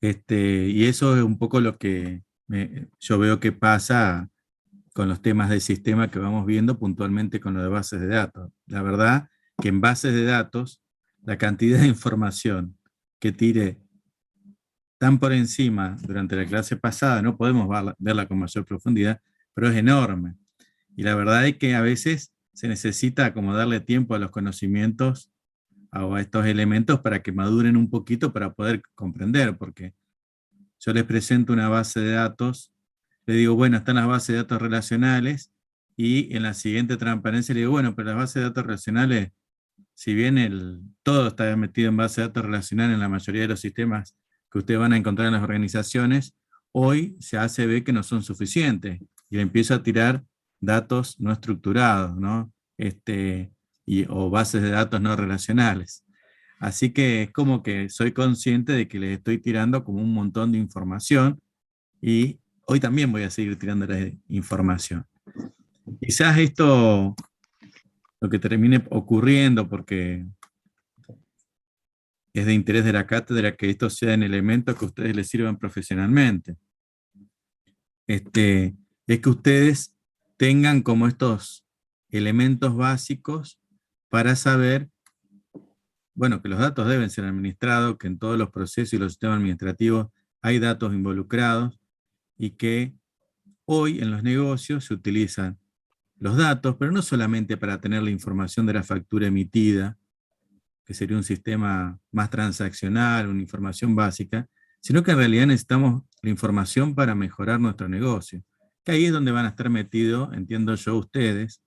Y eso es un poco lo que yo veo que pasa con los temas de sistema que vamos viendo puntualmente con lo de bases de datos. La verdad que en bases de datos, la cantidad de información que tire tan por encima durante la clase pasada, no podemos verla con mayor profundidad, pero es enorme. Y la verdad es que a veces se necesita como darle tiempo a los conocimientos o a estos elementos para que maduren un poquito para poder comprender, porque yo les presento una base de datos, le digo, bueno, están las bases de datos relacionales, y en la siguiente transparencia le digo, bueno, pero las bases de datos relacionales, si bien todo está metido en base de datos relacionales en la mayoría de los sistemas que ustedes van a encontrar en las organizaciones, hoy se hace ver que no son suficientes, y le empiezo a tirar datos no estructurados, ¿no? O bases de datos no relacionales. Así que es como que soy consciente de que les estoy tirando como un montón de información, y hoy también voy a seguir tirándoles información. Quizás esto lo que termine ocurriendo, porque es de interés de la cátedra que estos sean elementos que a ustedes les sirvan profesionalmente. Es que ustedes tengan como estos elementos básicos para saber, bueno, que los datos deben ser administrados, que en todos los procesos y los sistemas administrativos hay datos involucrados, y que hoy en los negocios se utilizan los datos, pero no solamente para tener la información de la factura emitida, que sería un sistema más transaccional, una información básica, sino que en realidad necesitamos la información para mejorar nuestro negocio. Que ahí es donde van a estar metidos, entiendo yo, ustedes,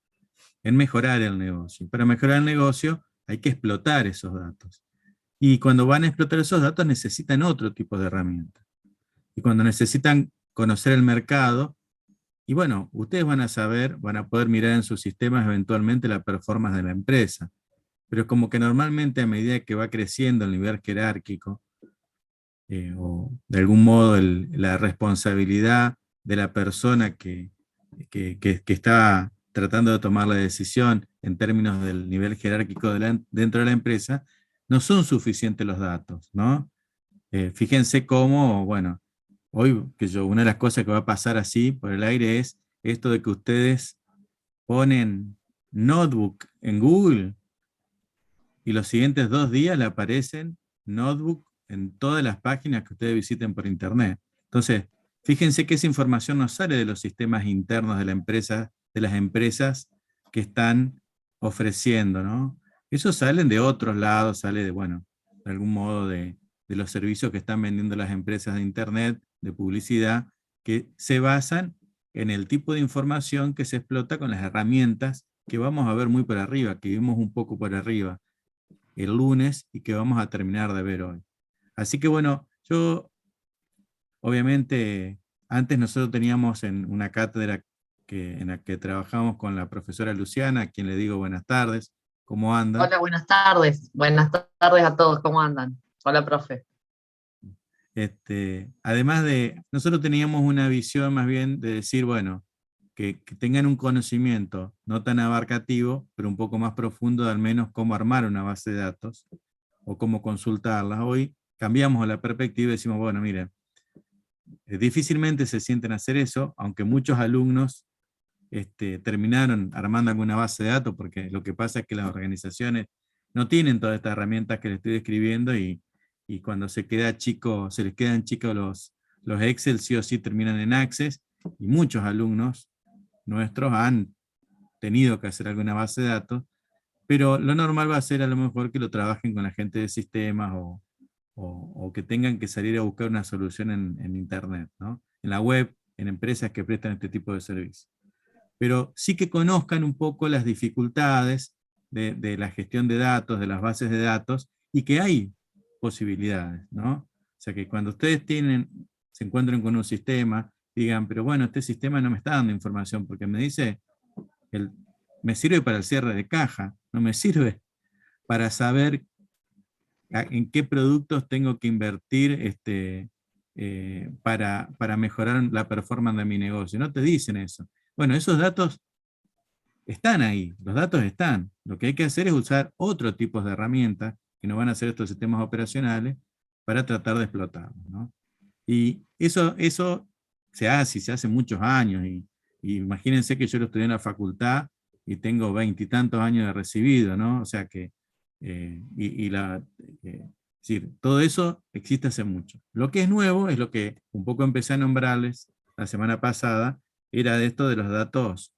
en mejorar el negocio. Para mejorar el negocio hay que explotar esos datos. Y cuando van a explotar esos datos necesitan otro tipo de herramientas. Y cuando necesitan conocer el mercado, y bueno, ustedes van a saber, van a poder mirar en sus sistemas eventualmente la performance de la empresa. Pero es como que normalmente a medida que va creciendo el nivel jerárquico, o de algún modo la responsabilidad de la persona que está tratando de tomar la decisión en términos del nivel jerárquico dentro de la empresa, no son suficientes los datos, ¿no? Fíjense cómo, bueno, hoy una de las cosas que va a pasar así por el aire es esto de que ustedes ponen notebook en Google y los siguientes 2 días le aparecen notebook en todas las páginas que ustedes visiten por internet. Entonces, fíjense que esa información no sale de los sistemas internos de la empresa, de las empresas que están ofreciendo, ¿no? Esos salen de otros lados, sale de, bueno, de algún modo de los servicios que están vendiendo las empresas de internet, de publicidad, que se basan en el tipo de información que se explota con las herramientas que vamos a ver muy por arriba, que vimos un poco por arriba el lunes y que vamos a terminar de ver hoy. Así que bueno, yo obviamente antes nosotros teníamos en una cátedra en la que trabajamos con la profesora Luciana, a quien le digo buenas tardes, ¿cómo anda? Hola, buenas tardes. Buenas tardes a todos, ¿cómo andan? Hola, profe. Además de, nosotros teníamos una visión más bien de decir, bueno, que tengan un conocimiento no tan abarcativo, pero un poco más profundo de al menos cómo armar una base de datos o cómo consultarlas. Hoy cambiamos la perspectiva y decimos, bueno, miren, difícilmente se sienten a hacer eso, aunque muchos alumnos terminaron armando alguna base de datos, porque lo que pasa es que las organizaciones no tienen todas estas herramientas que les estoy describiendo, y cuando se les quedan chicos los Excel, sí o sí terminan en Access, y muchos alumnos nuestros han tenido que hacer alguna base de datos, pero lo normal va a ser a lo mejor que lo trabajen con la gente de sistemas, o que tengan que salir a buscar una solución en Internet, ¿no? En la web, en empresas que prestan este tipo de servicios. Pero sí que conozcan un poco las dificultades de la gestión de datos, de las bases de datos, y que hay posibilidades, ¿no? O sea, que cuando ustedes se encuentren con un sistema, digan, pero bueno, este sistema no me está dando información, porque me dice, el, me sirve para el cierre de caja, no me sirve para saber en qué productos tengo que invertir para mejorar la performance de mi negocio. No te dicen eso. Bueno, esos datos están ahí, los datos están. Lo que hay que hacer es usar otro tipo de herramientas que no van a ser estos sistemas operacionales para tratar de explotarlos, ¿no? Y eso se hace muchos años, y imagínense que yo lo estudié en la facultad y tengo 20 y tantos años de recibido, ¿no? O sea que, es decir, todo eso existe hace mucho. Lo que es nuevo es lo que un poco empecé a nombrarles la semana pasada, era de esto de los datos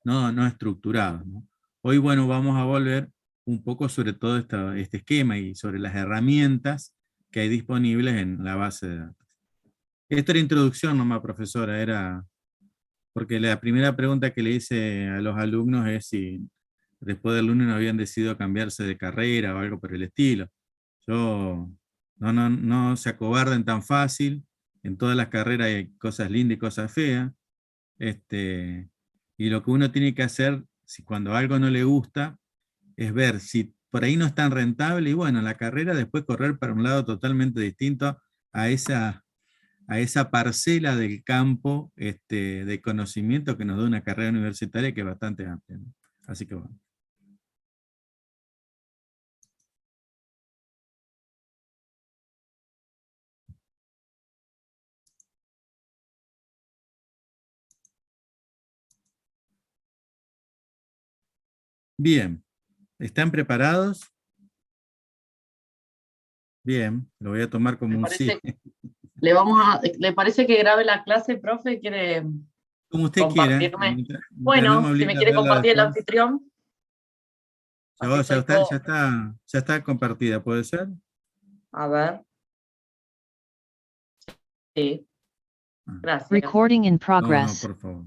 no estructurados, ¿no? Hoy, bueno, vamos a volver un poco sobre todo este esquema y sobre las herramientas que hay disponibles en la base de datos. Esta era introducción nomás, profesora, era porque la primera pregunta que le hice a los alumnos es si después del lunes no habían decidido cambiarse de carrera o algo por el estilo. Yo, no se acobarden tan fácil, en todas las carreras hay cosas lindas y cosas feas, y lo que uno tiene que hacer, si cuando algo no le gusta, es ver si por ahí no es tan rentable, y bueno, la carrera después correr para un lado totalmente distinto a esa parcela del campo de conocimiento que nos da una carrera universitaria que es bastante amplia, ¿no? Así que bueno. Bien, ¿están preparados? Bien, lo voy a tomar como Me un sí. parece, ¿le parece que grabe la clase, profe? ¿Quiere Como usted quiera, compartirme? mientras no me Bueno, si me obligue a quiere verla compartir el después. anfitrión, así Ya estoy está, todo. ya está compartida, ¿puede ser? A ver, sí, Ah, gracias. Recording in no, progress. por favor.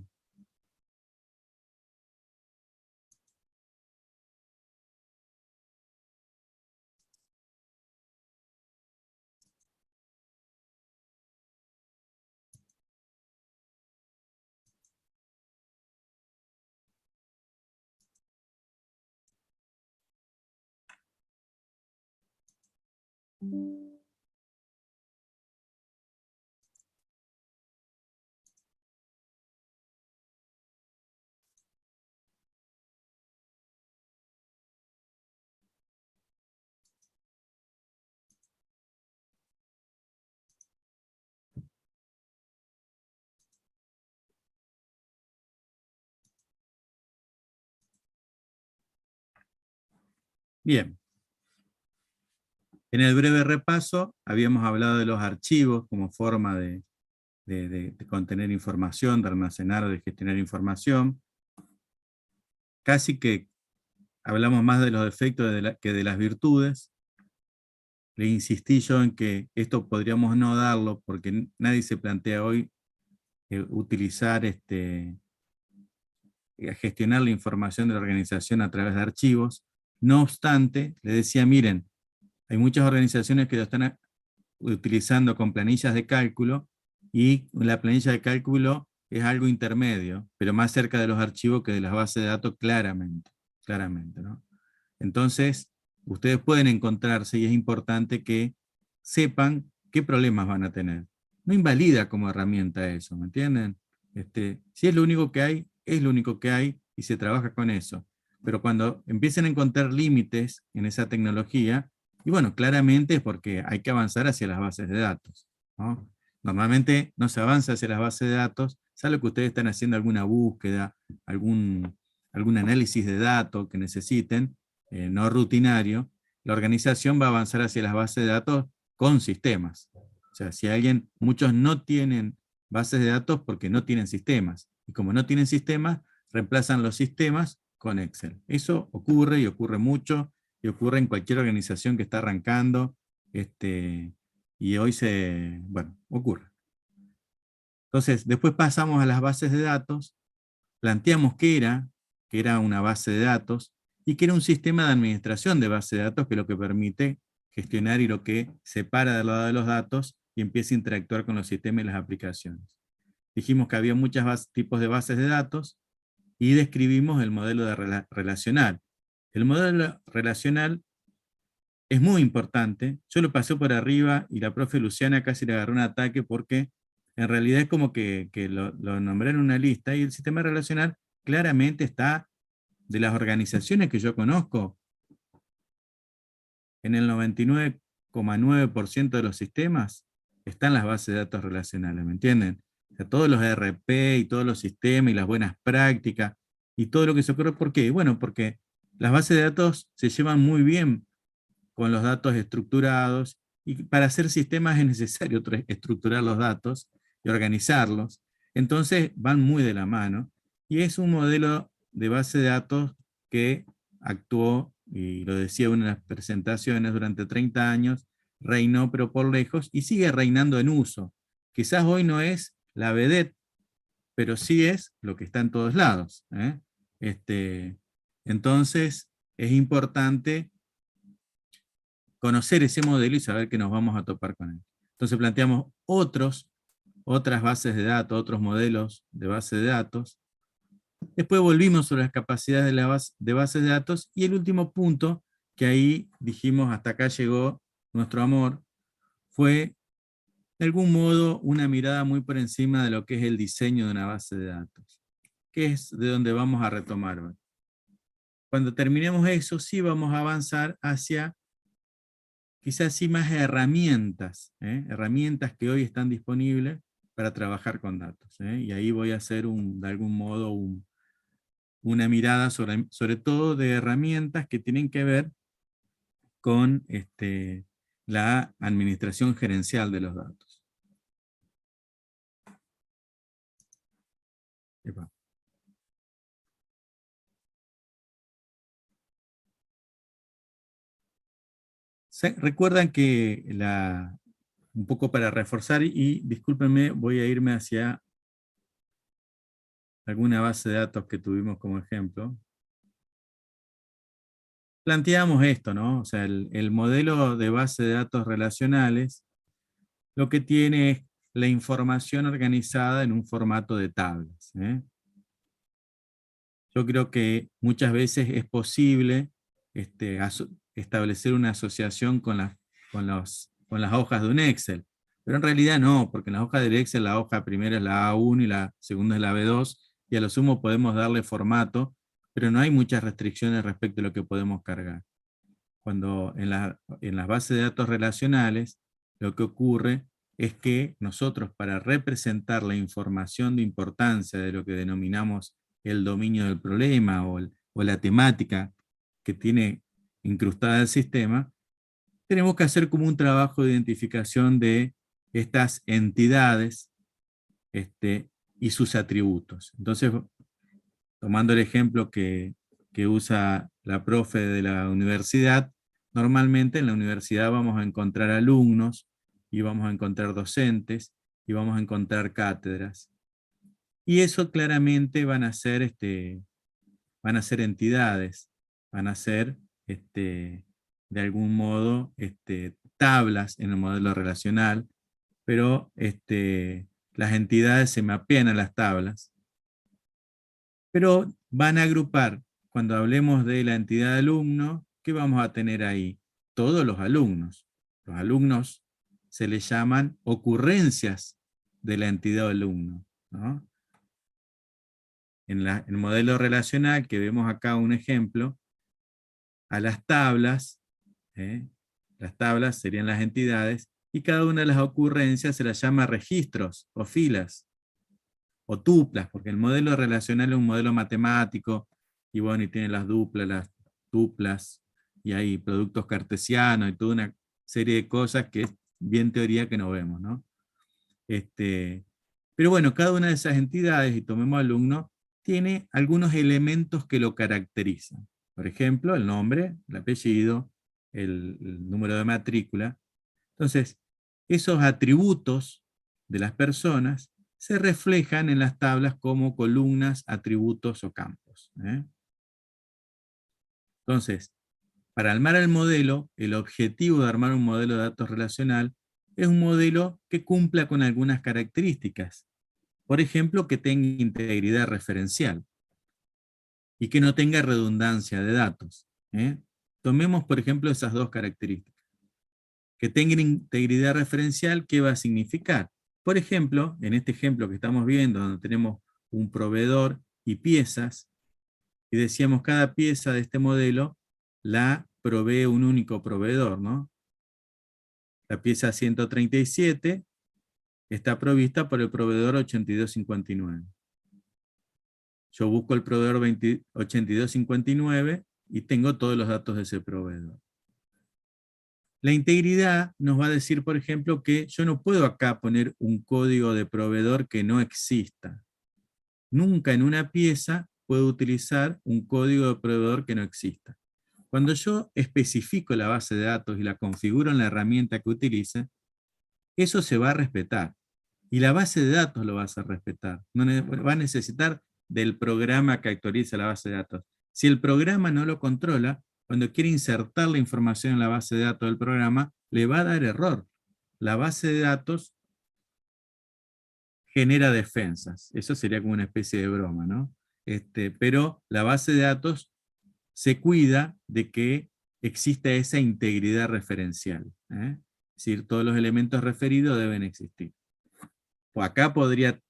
Bien. En el breve repaso habíamos hablado de los archivos como forma de contener información, de almacenar o de gestionar información. Casi que hablamos más de los defectos que de las virtudes. Le insistí yo en que esto podríamos no darlo porque nadie se plantea hoy utilizar gestionar la información de la organización a través de archivos. No obstante, le decía, miren, hay muchas organizaciones que lo están utilizando con planillas de cálculo, y la planilla de cálculo es algo intermedio, pero más cerca de los archivos que de las bases de datos claramente, ¿no? Entonces, ustedes pueden encontrarse, y es importante que sepan qué problemas van a tener. No invalida como herramienta eso, ¿me entienden? Si es lo único que hay, es lo único que hay y se trabaja con eso. Pero cuando empiecen a encontrar límites en esa tecnología, y bueno, claramente es porque hay que avanzar hacia las bases de datos, ¿no? Normalmente no se avanza hacia las bases de datos, salvo que ustedes están haciendo alguna búsqueda, algún análisis de datos que necesiten, no rutinario. La organización va a avanzar hacia las bases de datos con sistemas. O sea, si muchos no tienen bases de datos porque no tienen sistemas. Y como no tienen sistemas, reemplazan los sistemas con Excel. Eso ocurre, y ocurre mucho, y ocurre en cualquier organización que está arrancando, y hoy ocurre. Entonces, después pasamos a las bases de datos, planteamos que era una base de datos, y que era un sistema de administración de base de datos que lo que permite gestionar y lo que separa del lado de los datos y empieza a interactuar con los sistemas y las aplicaciones. Dijimos que había muchos tipos de bases de datos y describimos el modelo relacional. El modelo relacional es muy importante. Yo lo pasé por arriba y la profe Luciana casi le agarró un ataque porque en realidad es como que lo nombré en una lista, y el sistema relacional claramente está, de las organizaciones que yo conozco, en el 99 99,9% de los sistemas están las bases de datos relacionales, ¿me entienden? O sea, todos los ERP y todos los sistemas y las buenas prácticas y todo lo que se ocurre. ¿Por qué? Bueno, porque las bases de datos se llevan muy bien con los datos estructurados, y para hacer sistemas es necesario estructurar los datos y organizarlos. Entonces van muy de la mano, y es un modelo de base de datos que actuó, y lo decía en una de las presentaciones, durante 30 años, reinó pero por lejos, y sigue reinando en uso. Quizás hoy no es la vedette, pero sí es lo que está en todos lados, ¿eh? Entonces es importante conocer ese modelo y saber que nos vamos a topar con él. Entonces planteamos otras bases de datos, otros modelos de base de datos. Después volvimos sobre las capacidades de bases de datos, y el último punto, que ahí dijimos hasta acá llegó nuestro amor, fue de algún modo una mirada muy por encima de lo que es el diseño de una base de datos, que es de donde vamos a retomar hoy. Cuando terminemos eso, sí vamos a avanzar hacia quizás sí más herramientas, herramientas que hoy están disponibles para trabajar con datos. Y ahí voy a hacer de algún modo una mirada sobre todo de herramientas que tienen que ver con la administración gerencial de los datos. Epa. Recuerdan que un poco para reforzar, y discúlpenme, voy a irme hacia alguna base de datos que tuvimos como ejemplo. Planteamos esto, ¿no? O sea, el modelo de base de datos relacionales lo que tiene es la información organizada en un formato de tablas. Yo creo que muchas veces es posible establecer una asociación con las hojas de un Excel, pero en realidad no, porque en las hojas del Excel la hoja primera es la A1 y la segunda es la B2, y a lo sumo podemos darle formato, pero no hay muchas restricciones respecto a lo que podemos cargar. Cuando en las bases de datos relacionales, lo que ocurre es que nosotros, para representar la información de importancia de lo que denominamos el dominio del problema o la temática que tiene incrustada el sistema, tenemos que hacer como un trabajo de identificación de estas entidades y sus atributos. Entonces, tomando el ejemplo que usa la profe de la universidad, normalmente en la universidad vamos a encontrar alumnos, y vamos a encontrar docentes, y vamos a encontrar cátedras. Y eso claramente van a ser entidades, van a ser de algún modo tablas en el modelo relacional, pero las entidades se mapean a las tablas, pero van a agrupar. Cuando hablemos de la entidad de alumno, ¿qué vamos a tener ahí? Todos los alumnos. Los alumnos se les llaman ocurrencias de la entidad de alumno, ¿no? En el modelo relacional, que vemos acá un ejemplo, a las tablas serían las entidades, y cada una de las ocurrencias se las llama registros o filas, o tuplas, porque el modelo relacional es un modelo matemático, y bueno, y tiene las duplas, las tuplas, y hay productos cartesianos, y toda una serie de cosas que es bien teoría que no vemos, ¿no? Pero bueno, cada una de esas entidades, y tomemos alumno, tiene algunos elementos que lo caracterizan. Por ejemplo, el nombre, el apellido, el número de matrícula. Entonces, esos atributos de las personas se reflejan en las tablas como columnas, atributos o campos. Entonces, para armar el modelo, el objetivo de armar un modelo de datos relacional es un modelo que cumpla con algunas características. Por ejemplo, que tenga integridad referencial y que no tenga redundancia de datos. Tomemos, por ejemplo, esas dos características. Que tenga integridad referencial, ¿qué va a significar? Por ejemplo, en este ejemplo que estamos viendo, donde tenemos un proveedor y piezas, y decíamos cada pieza de este modelo la provee un único proveedor, ¿no? La pieza 137 está provista por el proveedor 8259. Yo busco el proveedor 8259 y tengo todos los datos de ese proveedor. La integridad nos va a decir, por ejemplo, que yo no puedo acá poner un código de proveedor que no exista. Nunca en una pieza puedo utilizar un código de proveedor que no exista. Cuando yo especifico la base de datos y la configuro en la herramienta que utilice, eso se va a respetar. Y la base de datos lo va a hacer respetar. No va a necesitar del programa que actualiza la base de datos. Si el programa no lo controla, cuando quiere insertar la información en la base de datos del programa, le va a dar error. La base de datos genera defensas. Eso sería como una especie de broma, ¿no? Pero la base de datos se cuida de que exista esa integridad referencial. Es decir, todos los elementos referidos deben existir. O acá podría,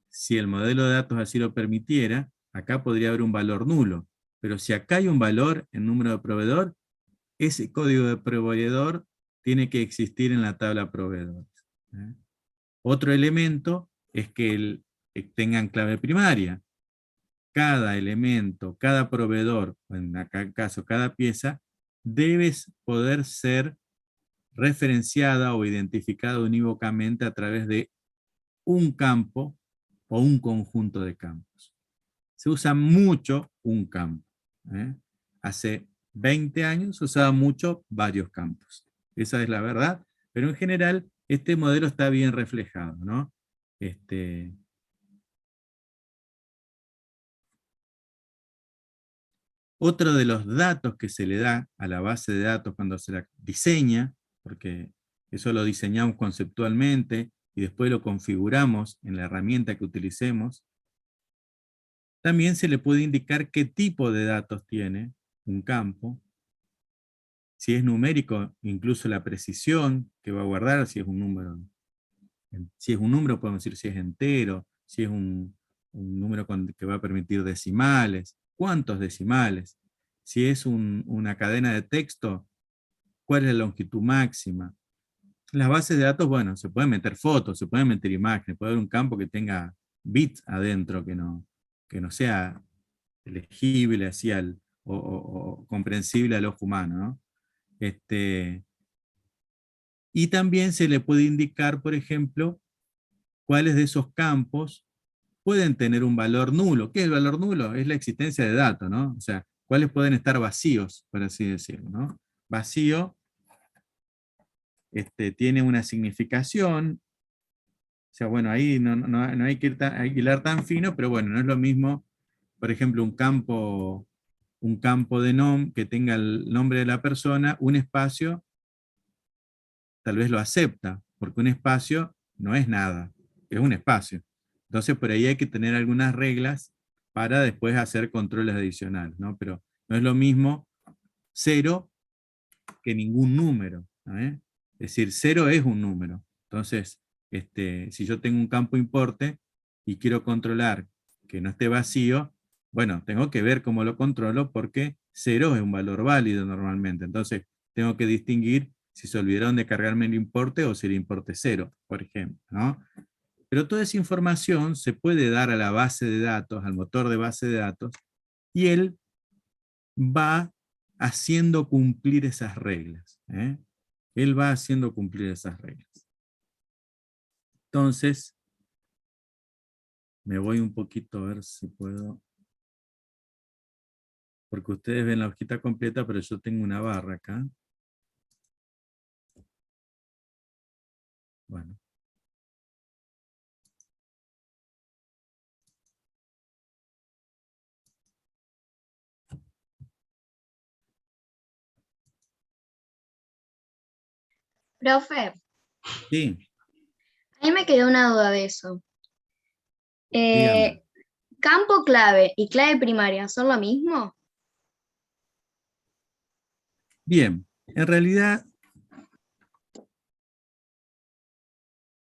si el modelo de datos así lo permitiera, acá podría haber un valor nulo. Pero si acá hay un valor en número de proveedor, ese código de proveedor tiene que existir en la tabla proveedores. Otro elemento es que tengan clave primaria. Cada elemento, cada proveedor, en este caso cada pieza, debe poder ser referenciada o identificada unívocamente a través de un campo o un conjunto de campos. Se usa mucho un campo. Hace 20 años se usaba mucho varios campos. Esa es la verdad, pero en general este modelo está bien reflejado, ¿no? Otro de los datos que se le da a la base de datos cuando se la diseña, porque eso lo diseñamos conceptualmente y después lo configuramos en la herramienta que utilicemos, también se le puede indicar qué tipo de datos tiene un campo, si es numérico, incluso la precisión que va a guardar, si es un número. Si es un número, podemos decir si es entero, si es un número que va a permitir decimales, cuántos decimales. Si es una cadena de texto, cuál es la longitud máxima. Las bases de datos, bueno, se pueden meter fotos, se pueden meter imágenes, puede haber un campo que tenga bits adentro, que no sea legible así o comprensible al ojo humano, ¿no? Y también se le puede indicar, por ejemplo, cuáles de esos campos pueden tener un valor nulo. ¿Qué es el valor nulo? Es la existencia de datos, ¿no? O sea, cuáles pueden estar vacíos, por así decirlo, ¿no? Vacío tiene una significación. O sea, bueno, ahí no hay que hilar tan fino, pero bueno, no es lo mismo, por ejemplo, un campo de nom que tenga el nombre de la persona, un espacio tal vez lo acepta, porque un espacio no es nada, es un espacio. Entonces por ahí hay que tener algunas reglas para después hacer controles adicionales, ¿no? Pero no es lo mismo 0 que ningún número, ¿eh? Es decir, 0 es un número. Entonces, si yo tengo un campo importe y quiero controlar que no esté vacío, bueno, tengo que ver cómo lo controlo porque 0 es un valor válido normalmente. Entonces, tengo que distinguir si se olvidaron de cargarme el importe o si el importe es 0, por ejemplo, ¿no? Pero toda esa información se puede dar a la base de datos, al motor de base de datos, y él va haciendo cumplir esas reglas. Él va haciendo cumplir esas reglas. Entonces, me voy un poquito a ver si puedo, porque ustedes ven la hojita completa, pero yo tengo una barra acá. Bueno. Profe, Sí, a mí me quedó una duda de eso. dígame. ¿Campo clave y clave primaria son lo mismo? Bien, en realidad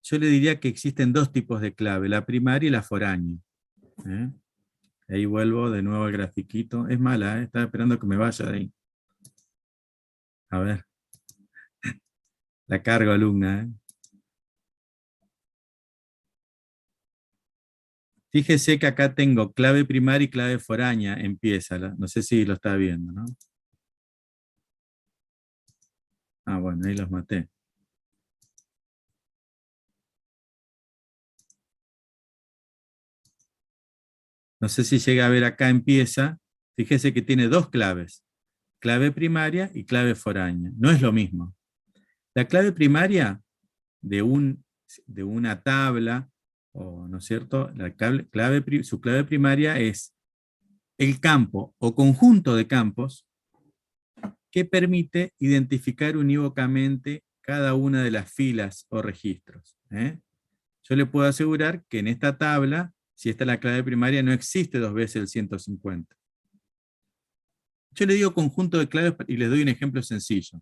yo le diría que existen dos tipos de clave, la primaria y la foránea. Ahí vuelvo de nuevo al grafiquito. Es mala, estaba esperando que me vaya de ahí. A ver. La cargo, alumna. Fíjese que acá tengo clave primaria y clave foránea en pieza. No sé si lo está viendo, ¿no? Ah, bueno, ahí los maté. No sé si llega a ver acá en pieza. Fíjese que tiene dos claves. Clave primaria y clave foránea. No es lo mismo. La clave primaria de una tabla, ¿no es cierto? Su clave primaria es el campo o conjunto de campos que permite identificar unívocamente cada una de las filas o registros. Yo le puedo asegurar que en esta tabla, si esta es la clave primaria, no existe dos veces el 150. Yo le digo conjunto de claves y les doy un ejemplo sencillo.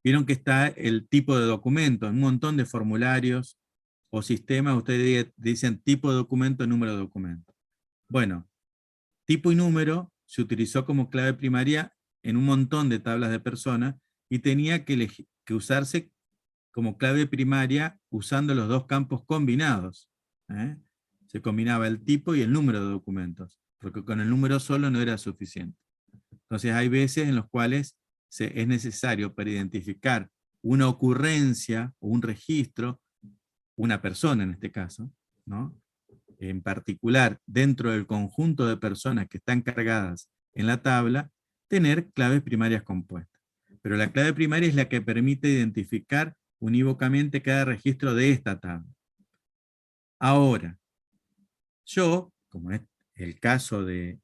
Vieron que está el tipo de documento, un montón de formularios o sistemas, ustedes dicen tipo de documento, número de documento. Bueno, tipo y número se utilizó como clave primaria en un montón de tablas de personas y tenía que usarse como clave primaria usando los dos campos combinados. Se combinaba el tipo y el número de documentos, porque con el número solo no era suficiente. Entonces hay veces en los cuales es necesario para identificar una ocurrencia o un registro, una persona en este caso, ¿no? En particular dentro del conjunto de personas que están cargadas en la tabla, tener claves primarias compuestas. Pero la clave primaria es la que permite identificar unívocamente cada registro de esta tabla. Ahora, yo, como es el caso de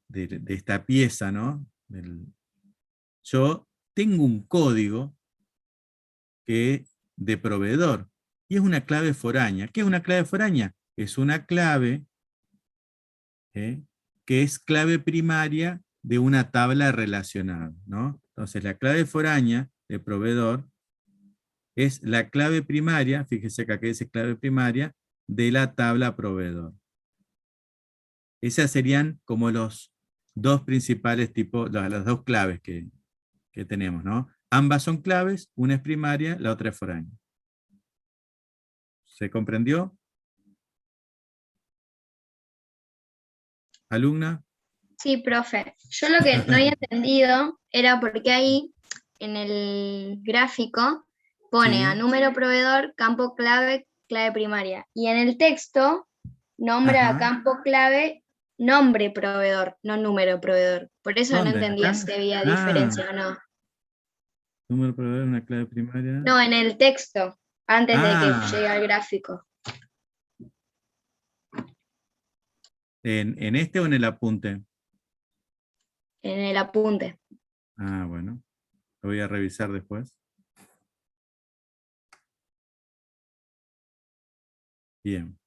esta pieza, ¿no? Yo tengo un código de proveedor y es una clave foránea. ¿Qué es una clave foránea? Es una clave que es clave primaria de una tabla relacionada, ¿no? Entonces la clave foránea de proveedor es la clave primaria, fíjese que aquí dice clave primaria, de la tabla proveedor. Esas serían como los dos principales tipos, las dos claves que tenemos, ¿no? Ambas son claves, una es primaria, la otra es foránea. ¿Se comprendió? ¿Alumna? Sí, profe. Yo lo que no había entendido era porque ahí en el gráfico pone a Sí. número proveedor, campo clave, clave primaria. Y en el texto nombra a Ajá. campo clave, nombre proveedor, no número proveedor. Por eso no ¿Dónde? entendía ¿Acá? si había Ah, diferencia o no. número proveedor, una clave primaria. No, en el texto, antes de que Ah, llegue al gráfico. ¿en este o en el apunte? En el apunte. Ah, bueno. Lo voy a revisar después. Bien.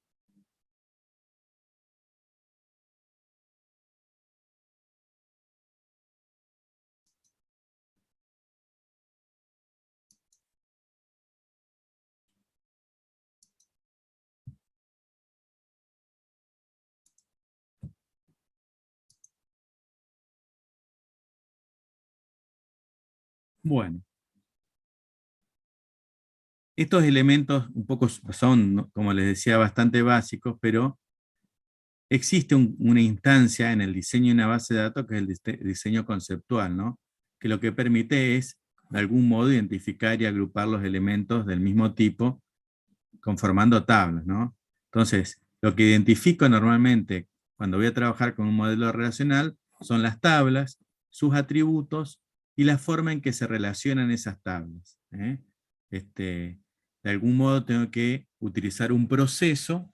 Bueno. Estos elementos un poco son, ¿no?, como les decía, bastante básicos, pero existe una instancia en el diseño de una base de datos que es el diseño conceptual, ¿no? Que lo que permite es, de algún modo, identificar y agrupar los elementos del mismo tipo, conformando tablas, ¿no? Entonces, lo que identifico normalmente cuando voy a trabajar con un modelo relacional son las tablas, sus atributos y la forma en que se relacionan esas tablas. De algún modo tengo que utilizar un proceso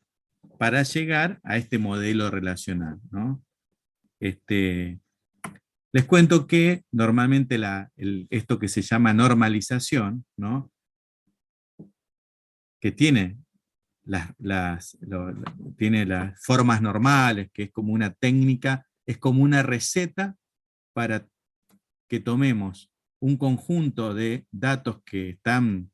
para llegar a este modelo relacional, ¿no? Les cuento que normalmente esto que se llama normalización, ¿no?, que tiene tiene las formas normales, que es como una técnica, es como una receta para que tomemos un conjunto de datos que están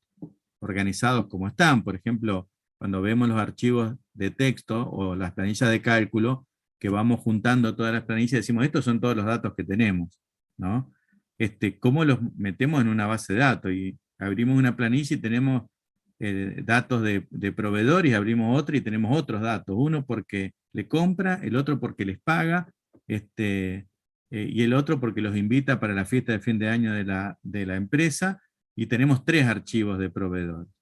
organizados como están. Por ejemplo, cuando vemos los archivos de texto o las planillas de cálculo, que vamos juntando todas las planillas y decimos, estos son todos los datos que tenemos, ¿no? ¿Cómo los metemos en una base de datos? Y abrimos una planilla y tenemos datos de proveedores, abrimos otra y tenemos otros datos, uno porque le compra, el otro porque les paga, y el otro porque los invita para la fiesta de fin de año de la empresa, y tenemos 3 archivos de proveedores.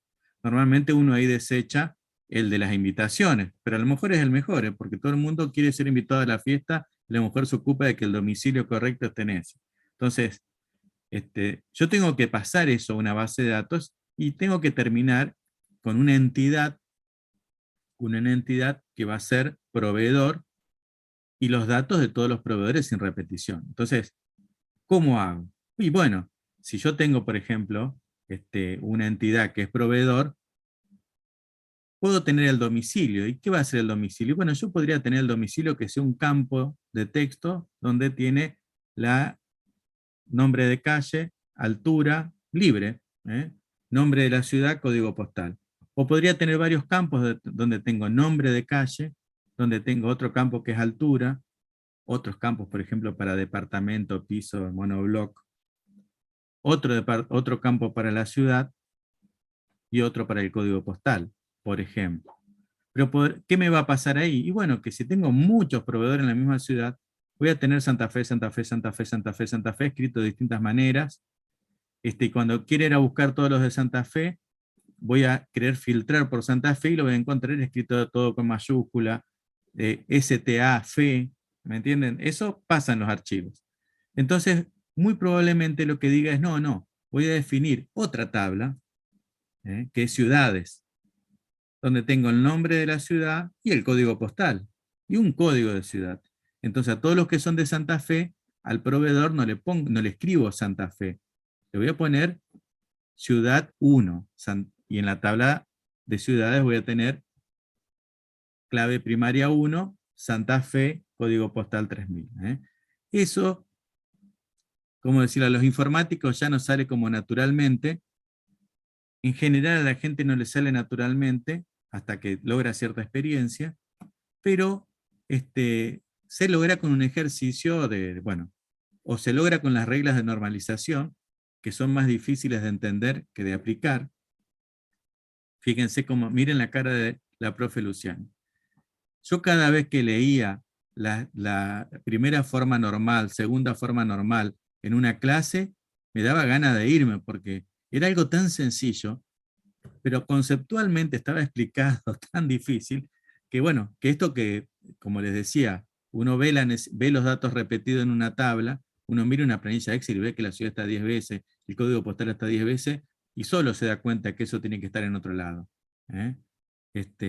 Normalmente uno ahí desecha el de las invitaciones, pero a lo mejor es el mejor, porque todo el mundo quiere ser invitado a la fiesta, y a lo mejor se ocupa de que el domicilio correcto esté en ese. Entonces, yo tengo que pasar eso a una base de datos y tengo que terminar con una entidad que va a ser proveedor y los datos de todos los proveedores sin repetición. Entonces, ¿cómo hago? Y bueno, si yo tengo, por ejemplo, una entidad que es proveedor, puedo tener el domicilio. ¿Y qué va a ser el domicilio? Bueno, yo podría tener el domicilio que sea un campo de texto donde tiene la nombre de calle, altura, libre, nombre de la ciudad, código postal. O podría tener varios campos donde tengo nombre de calle, donde tengo otro campo que es altura, otros campos, por ejemplo, para departamento, piso, monobloc, otro campo para la ciudad y otro para el código postal, por ejemplo. Pero ¿qué me va a pasar ahí? Y bueno, que si tengo muchos proveedores en la misma ciudad, voy a tener Santa Fe, Santa Fe, Santa Fe, Santa Fe, Santa Fe, escrito de distintas maneras. Y cuando quiera ir a buscar todos los de Santa Fe, voy a querer filtrar por Santa Fe y lo voy a encontrar escrito todo con mayúscula, STA, FE, ¿me entienden? Eso pasa en los archivos. Entonces, muy probablemente lo que diga es, no, voy a definir otra tabla, que es ciudades, donde tengo el nombre de la ciudad y el código postal, y un código de ciudad. Entonces, a todos los que son de Santa Fe, al proveedor no le escribo Santa Fe, le voy a poner ciudad 1, y en la tabla de ciudades voy a tener clave primaria 1, Santa Fe, código postal 3000. Eso, como decirlo, a los informáticos ya no sale como naturalmente. En general a la gente no le sale naturalmente hasta que logra cierta experiencia, pero se logra con un ejercicio o se logra con las reglas de normalización, que son más difíciles de entender que de aplicar. Fíjense cómo, miren la cara de la profe Luciana. Yo cada vez que leía la primera forma normal, segunda forma normal en una clase, me daba ganas de irme, porque era algo tan sencillo, pero conceptualmente estaba explicado tan difícil, que bueno, que esto que, como les decía, uno ve los datos repetidos en una tabla, uno mira una planilla Excel y ve que la ciudad está 10 veces, el código postal está 10 veces, y solo se da cuenta que eso tiene que estar en otro lado.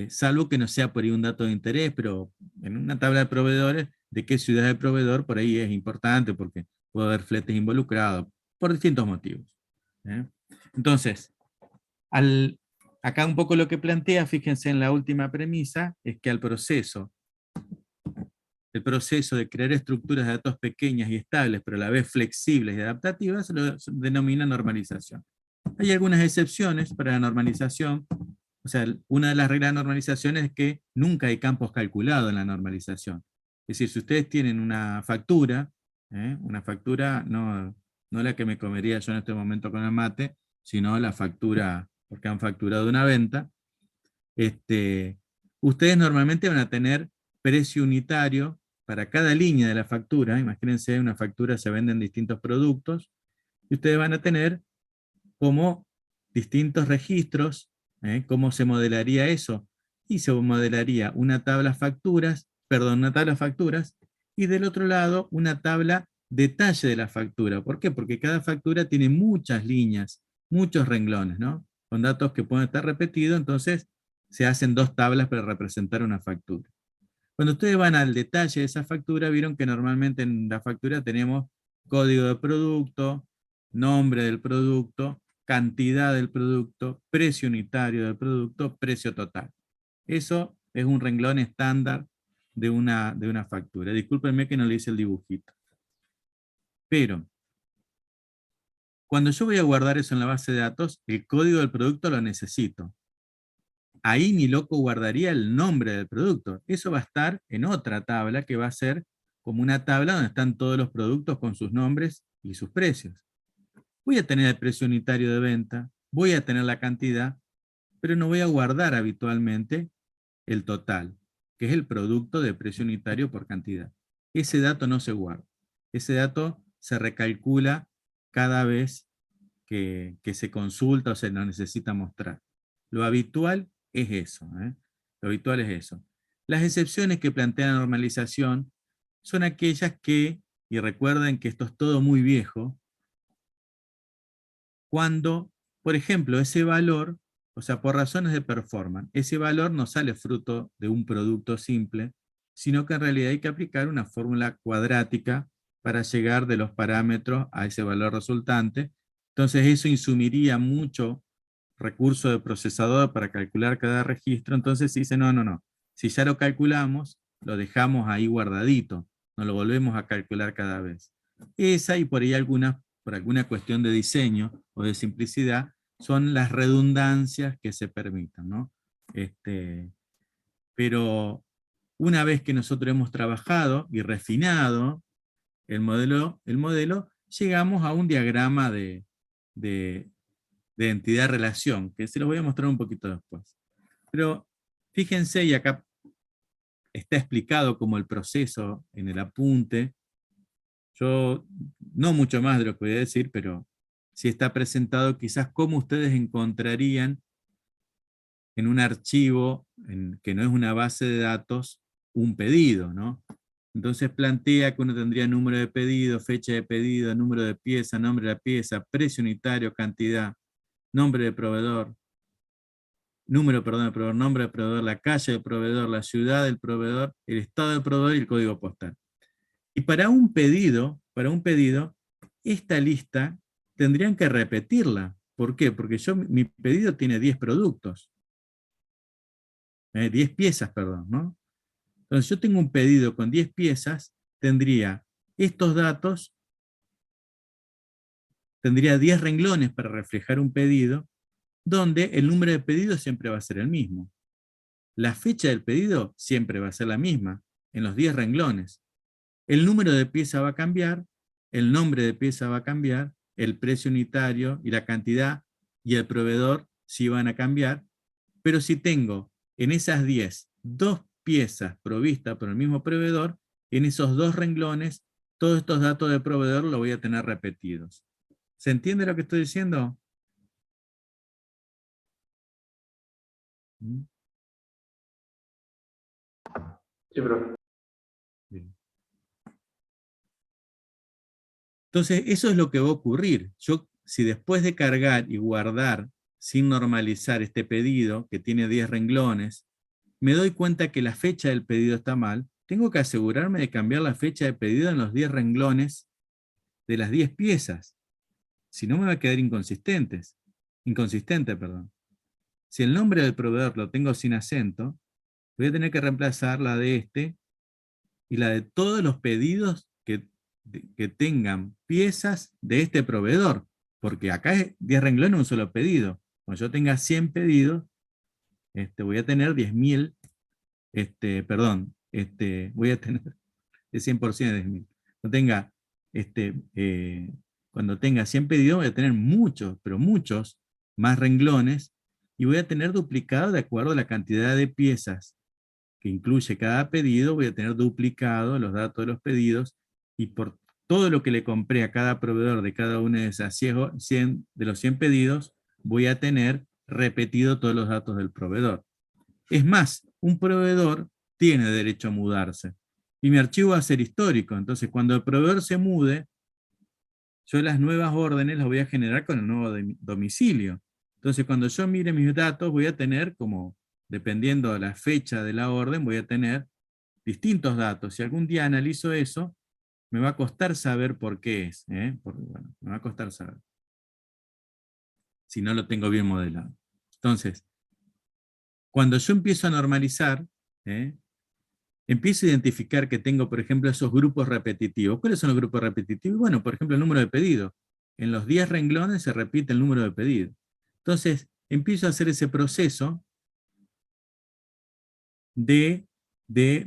Salvo que no sea por ahí un dato de interés, pero en una tabla de proveedores, de qué ciudad es el proveedor, por ahí es importante, porque puede haber fletes involucrados, por distintos motivos. Entonces, acá un poco lo que plantea, fíjense en la última premisa, es que el proceso de crear estructuras de datos pequeñas y estables, pero a la vez flexibles y adaptativas, se lo denomina normalización. Hay algunas excepciones para la normalización. O sea, una de las reglas de normalización es que nunca hay campos calculados en la normalización. Es decir, si ustedes tienen una factura no la que me comería yo en este momento con el mate, sino la factura, porque han facturado una venta, ustedes normalmente van a tener precio unitario para cada línea de la factura. Imagínense, una factura se venden distintos productos, y ustedes van a tener como distintos registros. ¿Cómo se modelaría eso? Y se modelaría una tabla facturas, y del otro lado una tabla detalle de la factura. ¿Por qué? Porque cada factura tiene muchas líneas, muchos renglones, ¿no? Con datos que pueden estar repetidos, entonces se hacen 2 tablas para representar una factura. Cuando ustedes van al detalle de esa factura, vieron que normalmente en la factura tenemos código de producto, nombre del producto, cantidad del producto, precio unitario del producto, precio total. Eso es un renglón estándar de una factura. Discúlpenme que no le hice el dibujito. Pero, cuando yo voy a guardar eso en la base de datos, el código del producto lo necesito. Ahí ni loco guardaría el nombre del producto. Eso va a estar en otra tabla que va a ser como una tabla donde están todos los productos con sus nombres y sus precios. Voy a tener el precio unitario de venta, voy a tener la cantidad, pero no voy a guardar habitualmente el total, que es el producto de precio unitario por cantidad. Ese dato no se guarda. Ese dato se recalcula cada vez que se consulta o se nos necesita mostrar. Lo habitual es eso. Lo habitual es eso. Las excepciones que plantea la normalización son aquellas que, y recuerden que esto es todo muy viejo, cuando, por ejemplo, ese valor, o sea, por razones de performance, ese valor no sale fruto de un producto simple, sino que en realidad hay que aplicar una fórmula cuadrática para llegar de los parámetros a ese valor resultante. Entonces eso insumiría mucho recurso de procesador para calcular cada registro. Entonces se dice, no, no, no. Si ya lo calculamos, lo dejamos ahí guardadito, no lo volvemos a calcular cada vez. Esa y por ahí por alguna cuestión de diseño o de simplicidad, son las redundancias que se permitan, ¿no? Pero una vez que nosotros hemos trabajado y refinado el modelo, llegamos a un diagrama de entidad-relación, que se los voy a mostrar un poquito después. Pero fíjense, y acá está explicado como el proceso en el apunte. Yo, no mucho más de lo que voy a decir, pero sí está presentado quizás cómo ustedes encontrarían en un archivo que no es una base de datos un pedido, ¿no? Entonces plantea que uno tendría número de pedido, fecha de pedido, número de pieza, nombre de la pieza, precio unitario, cantidad, nombre de proveedor, número, perdón, del proveedor, nombre del proveedor, la calle del proveedor, la ciudad del proveedor, el estado del proveedor y el código postal. Y para un pedido, esta lista tendrían que repetirla. ¿Por qué? Porque mi pedido tiene 10 productos. 10 piezas, perdón, ¿no? Entonces yo tengo un pedido con 10 piezas, tendría estos datos, tendría 10 renglones para reflejar un pedido, donde el número de pedidos siempre va a ser el mismo. La fecha del pedido siempre va a ser la misma, en los 10 renglones. El número de pieza va a cambiar, el nombre de pieza va a cambiar, el precio unitario y la cantidad y el proveedor sí van a cambiar, pero si tengo en esas 10 dos piezas provistas por el mismo proveedor, en esos dos renglones, todos estos datos de proveedor los voy a tener repetidos. ¿Se entiende lo que estoy diciendo? ¿Mm? Sí, profe. Bien. Entonces, eso es lo que va a ocurrir. Yo, si después de cargar y guardar sin normalizar este pedido, que tiene 10 renglones, me doy cuenta que la fecha del pedido está mal, tengo que asegurarme de cambiar la fecha de pedido en los 10 renglones de las 10 piezas. Si no, me va a quedar inconsistente. Si el nombre del proveedor lo tengo sin acento, voy a tener que reemplazar la de este y la de todos los pedidos que tengan piezas de este proveedor, porque acá es 10 renglones un solo pedido. Cuando yo tenga 100 pedidos, voy a tener 10.000, voy a tener el 100% de 10.000. Cuando tenga 100 pedidos voy a tener muchos, pero muchos más renglones, y voy a tener duplicado de acuerdo a la cantidad de piezas que incluye cada pedido, voy a tener duplicado los datos de los pedidos, y por todo lo que le compré a cada proveedor de cada uno de esas 100, de los 100 pedidos, voy a tener repetido todos los datos del proveedor. Es más, un proveedor tiene derecho a mudarse, y mi archivo va a ser histórico. Entonces, cuando el proveedor se mude, yo las nuevas órdenes las voy a generar con el nuevo domicilio. Entonces, cuando yo mire mis datos, voy a tener como, dependiendo de la fecha de la orden, voy a tener distintos datos. Si algún día analizo eso, me va a costar saber por qué es. Bueno, me va a costar saber. Si no lo tengo bien modelado. Entonces, cuando yo empiezo a normalizar, empiezo a identificar que tengo, por ejemplo, esos grupos repetitivos. ¿Cuáles son los grupos repetitivos? Bueno, por ejemplo, el número de pedidos. En los 10 renglones se repite el número de pedidos. Entonces, empiezo a hacer ese proceso de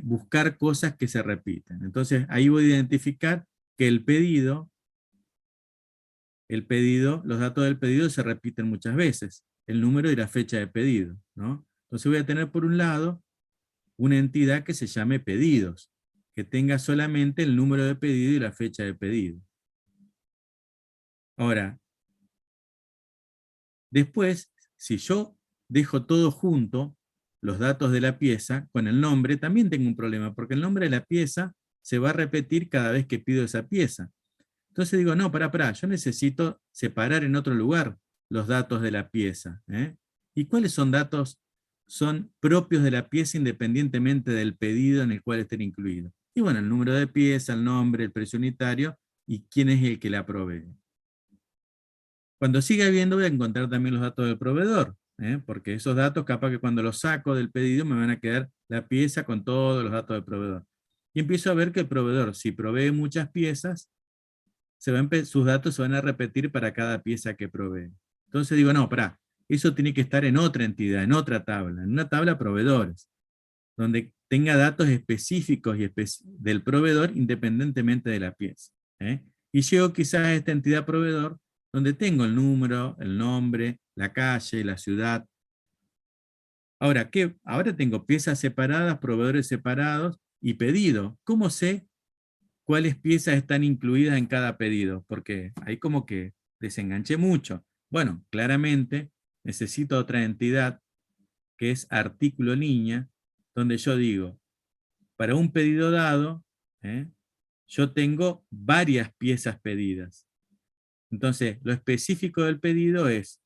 buscar cosas que se repiten. Entonces, ahí voy a identificar que el pedido el pedido, los datos del pedido se repiten muchas veces, el número y la fecha de pedido, ¿no? Entonces voy a tener por un lado una entidad que se llame pedidos, que tenga solamente el número de pedido y la fecha de pedido. Ahora, después, si yo dejo todo junto, los datos de la pieza, con el nombre, también tengo un problema, porque el nombre de la pieza se va a repetir cada vez que pido esa pieza. Entonces digo, no, pará, yo necesito separar en otro lugar los datos de la pieza. ¿Y cuáles son datos son propios de la pieza independientemente del pedido en el cual estén incluidos? Y bueno, el número de pieza, el nombre, el precio unitario y quién es el que la provee. Cuando siga viendo voy a encontrar también los datos del proveedor, porque esos datos capaz que cuando los saco del pedido me van a quedar la pieza con todos los datos del proveedor. Y empiezo a ver que el proveedor, si provee muchas piezas, sus datos se van a repetir para cada pieza que provee. Entonces digo, no, pará, eso tiene que estar en otra entidad, en otra tabla, en una tabla proveedores, donde tenga datos específicos del proveedor independientemente de la pieza. Y llego quizás a esta entidad proveedor, donde tengo el número, el nombre, la calle, la ciudad. Ahora, ahora tengo piezas separadas, proveedores separados y pedido. ¿Cómo sé cuáles piezas están incluidas en cada pedido? Porque ahí como que desenganché mucho. Bueno, claramente necesito otra entidad que es artículo línea, donde yo digo, para un pedido dado, yo tengo varias piezas pedidas. Entonces, lo específico del pedido es,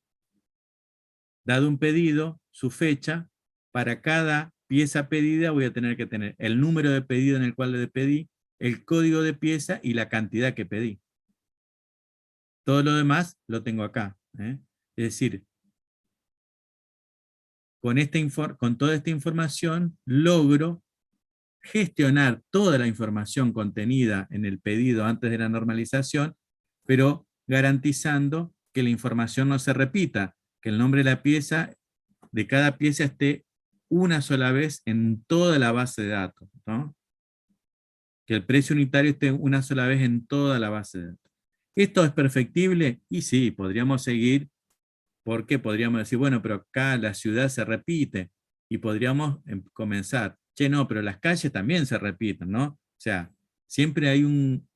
dado un pedido, su fecha, para cada pieza pedida voy a tener que tener el número de pedido en el cual le pedí, el código de pieza y la cantidad que pedí. Todo lo demás lo tengo acá. Es decir, con toda esta información logro gestionar toda la información contenida en el pedido antes de la normalización, pero garantizando que la información no se repita, que el nombre de cada pieza esté una sola vez en toda la base de datos, ¿no? Que el precio unitario esté una sola vez en toda la base de datos. ¿Esto es perfectible? Y sí, podríamos seguir, porque podríamos decir, bueno, pero acá la ciudad se repite, y podríamos comenzar, che, no, pero las calles también se repiten, ¿no? O sea, siempre hay un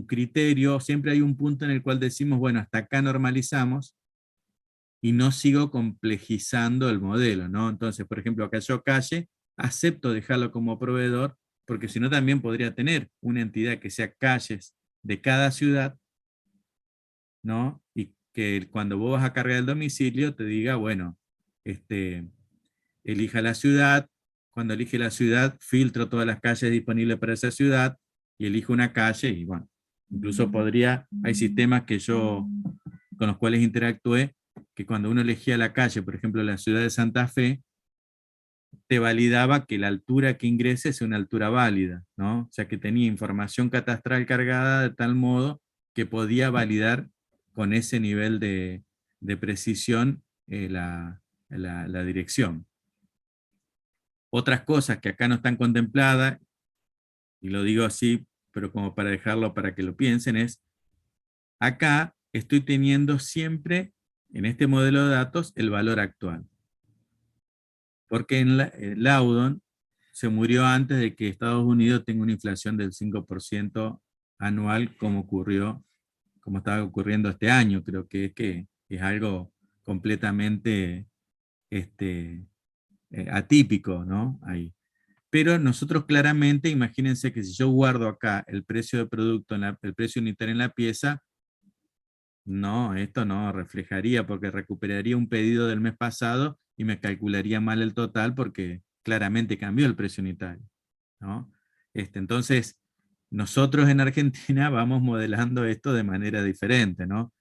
criterio, siempre hay un punto en el cual decimos, bueno, hasta acá normalizamos, y no sigo complejizando el modelo, ¿no? Entonces, por ejemplo, acá yo calle, acepto dejarlo como proveedor, porque si no también podría tener una entidad que sea calles de cada ciudad, ¿no? Y que cuando vos vas a cargar el domicilio te diga, bueno, elija la ciudad, cuando elige la ciudad, filtro todas las calles disponibles para esa ciudad, y elijo una calle, y bueno, incluso hay sistemas con los cuales interactué, que cuando uno elegía la calle, por ejemplo, la ciudad de Santa Fe, te validaba que la altura que ingrese sea una altura válida, ¿no? O sea, que tenía información catastral cargada de tal modo que podía validar con ese nivel de precisión la dirección. Otras cosas que acá no están contempladas, y lo digo así, pero como para dejarlo para que lo piensen, es, acá estoy teniendo siempre, en este modelo de datos, el valor actual. Porque Loudon se murió antes de que Estados Unidos tenga una inflación del 5% anual, como estaba ocurriendo este año. Creo que es algo completamente atípico, ¿no? Ahí. Pero nosotros claramente, imagínense que si yo guardo acá el precio de producto, el precio unitario en la pieza, no, esto no reflejaría, porque recuperaría un pedido del mes pasado y me calcularía mal el total porque claramente cambió el precio unitario, ¿no? Entonces, nosotros en Argentina vamos modelando esto de manera diferente, ¿no?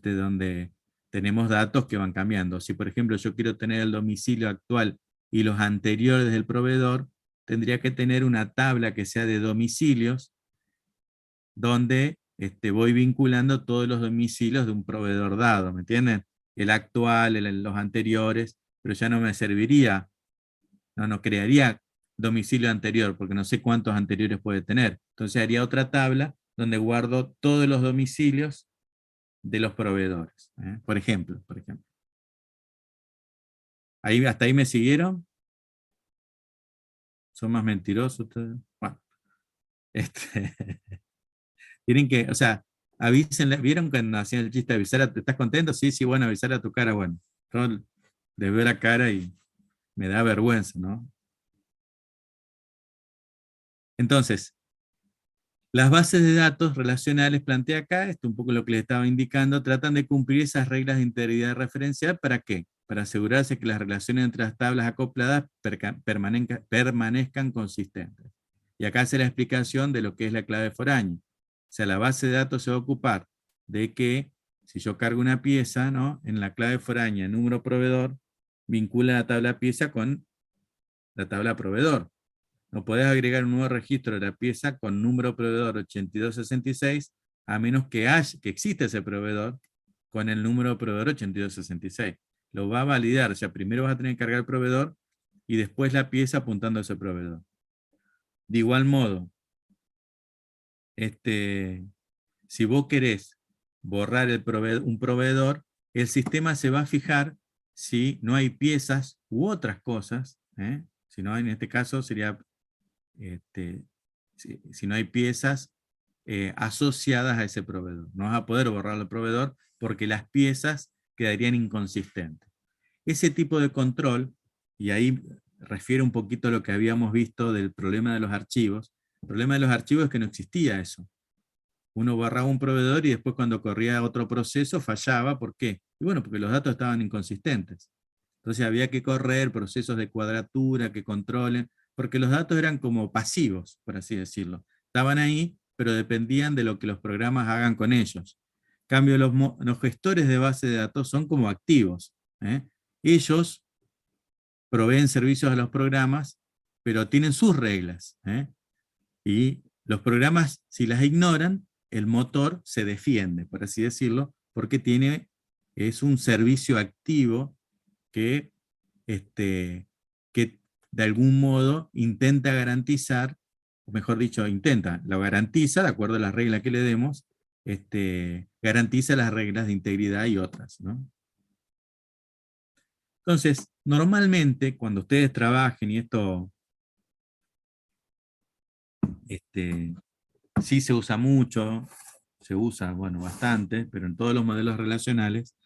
Donde tenemos datos que van cambiando. Si, por ejemplo, yo quiero tener el domicilio actual y los anteriores del proveedor, tendría que tener una tabla que sea de domicilios, donde voy vinculando todos los domicilios de un proveedor dado, ¿me entienden? El actual, los anteriores, pero ya no me serviría, no crearía domicilio anterior, porque no sé cuántos anteriores puede tener. Entonces haría otra tabla donde guardo todos los domicilios de los proveedores. Por ejemplo. Ahí, ¿hasta ahí me siguieron? ¿Son más mentirosos ustedes? Bueno, tienen que, o sea, avísenle, ¿vieron cuando hacían el chiste de avisar ¿estás contento? Sí, sí, bueno, avisar a tu cara, bueno. Yo les veo la cara y me da vergüenza, ¿no? Entonces, las bases de datos relacionales planteadas acá, esto es un poco lo que les estaba indicando, tratan de cumplir esas reglas de integridad referencial, ¿para qué? Para asegurarse que las relaciones entre las tablas acopladas permanezcan consistentes. Y acá hace la explicación de lo que es la clave foránea. O sea, la base de datos se va a ocupar de que, si yo cargo una pieza, ¿no? En la clave foránea, número proveedor, vincula la tabla pieza con la tabla proveedor. No podés agregar un nuevo registro de la pieza con número proveedor 8266, a menos que exista ese proveedor con el número proveedor 8266. Lo va a validar, o sea, primero vas a tener que cargar el proveedor y después la pieza apuntando a ese proveedor. De igual modo, si vos querés borrar un proveedor, el sistema se va a fijar si no hay piezas u otras cosas, si no, en este caso sería si no hay piezas asociadas a ese proveedor. No vas a poder borrar el proveedor porque las piezas quedarían inconsistentes. Ese tipo de control, y ahí refiere un poquito a lo que habíamos visto del problema de los archivos. El problema de los archivos es que no existía eso. Uno borraba un proveedor y después cuando corría otro proceso fallaba. ¿Por qué? Y bueno, porque los datos estaban inconsistentes. Entonces había que correr procesos de cuadratura que controlen, porque los datos eran como pasivos, por así decirlo. Estaban ahí, pero dependían de lo que los programas hagan con ellos. En cambio, los gestores de base de datos son como activos. Ellos proveen servicios a los programas, pero tienen sus reglas. Y los programas, si las ignoran, el motor se defiende, por así decirlo, porque es un servicio activo que de algún modo intenta garantizar, o mejor dicho, lo garantiza, de acuerdo a las reglas que le demos, garantiza las reglas de integridad y otras, ¿no? Entonces, normalmente, cuando ustedes trabajen, y esto sí se usa mucho, se usa, bueno, bastante, pero en todos los modelos relacionales,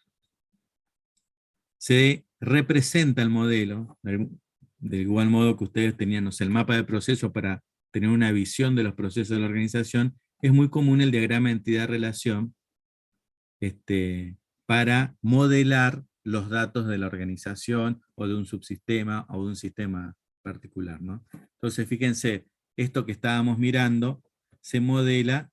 se representa el modelo, de igual modo que ustedes tenían, no sé, el mapa de procesos para tener una visión de los procesos de la organización. Es muy común el diagrama de entidad-relación para modelar los datos de la organización o de un subsistema o de un sistema particular, ¿no? Entonces, fíjense, esto que estábamos mirando se modela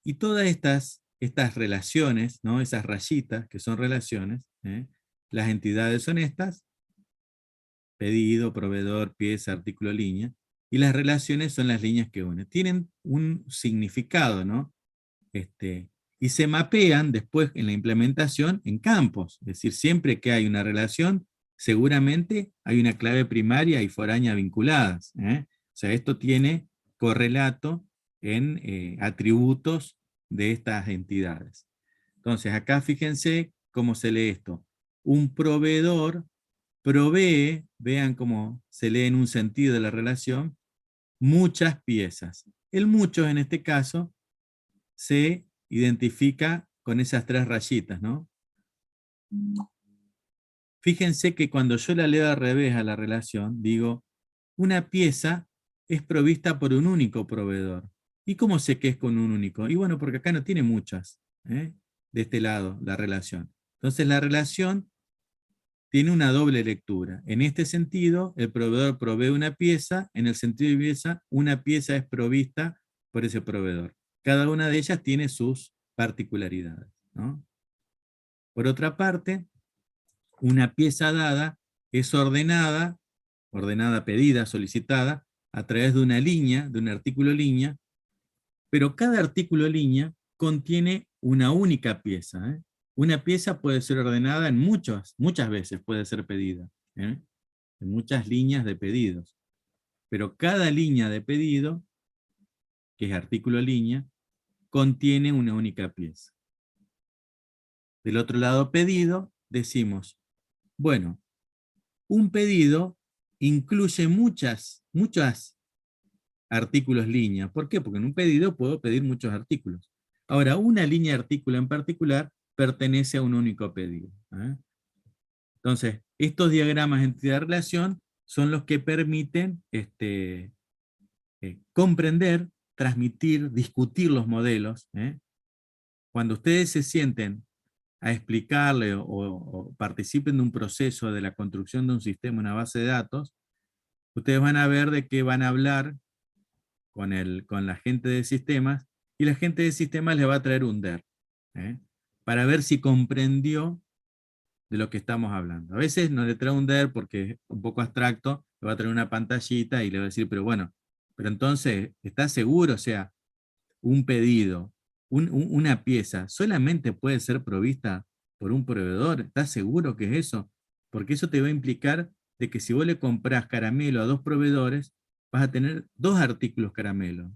y todas estas relaciones, ¿no? Esas rayitas que son relaciones, las entidades son estas: pedido, proveedor, pieza, artículo, línea, y las relaciones son las líneas que unen. Tienen un significado, ¿no? Y se mapean después en la implementación en campos, es decir, siempre que hay una relación, seguramente hay una clave primaria y foránea vinculadas. O sea, esto tiene correlato en atributos de estas entidades. Entonces, acá fíjense cómo se lee esto. Un proveedor provee, vean cómo se lee en un sentido de la relación, muchas piezas. El muchos en este caso se identifica con esas tres rayitas, ¿no? Fíjense que cuando yo la leo al revés a la relación, digo, una pieza es provista por un único proveedor. ¿Y cómo sé que es con un único? Y bueno, porque acá no tiene muchas, de este lado, la relación. Entonces la relación tiene una doble lectura. En este sentido, el proveedor provee una pieza, en el sentido de pieza, una pieza es provista por ese proveedor. Cada una de ellas tiene sus particularidades, ¿no? Por otra parte, una pieza dada es ordenada, pedida, solicitada, a través de una línea, de un artículo línea, pero cada artículo línea contiene una única pieza. Una pieza puede ser ordenada en muchas veces puede ser pedida, en muchas líneas de pedidos. Pero cada línea de pedido, que es artículo línea, contiene una única pieza. Del otro lado, pedido, decimos, bueno, un pedido incluye muchos artículos línea. ¿Por qué? Porque en un pedido puedo pedir muchos artículos. Ahora, una línea de artículo en particular pertenece a un único pedido. Entonces, estos diagramas de entidad de relación son los que permiten comprender, transmitir, discutir los modelos. Cuando ustedes se sienten a explicarle o participen de un proceso de la construcción de un sistema, una base de datos, ustedes van a ver de qué van a hablar con la gente de sistemas, y la gente de sistemas les va a traer un DER, para ver si comprendió de lo que estamos hablando. A veces no le trae un DER porque es un poco abstracto, le va a traer una pantallita y le va a decir, pero bueno, pero entonces, ¿estás seguro? O sea, un pedido, una pieza, solamente puede ser provista por un proveedor. ¿Estás seguro que es eso? Porque eso te va a implicar de que si vos le comprás caramelo a 2 proveedores, vas a tener 2 artículos caramelo.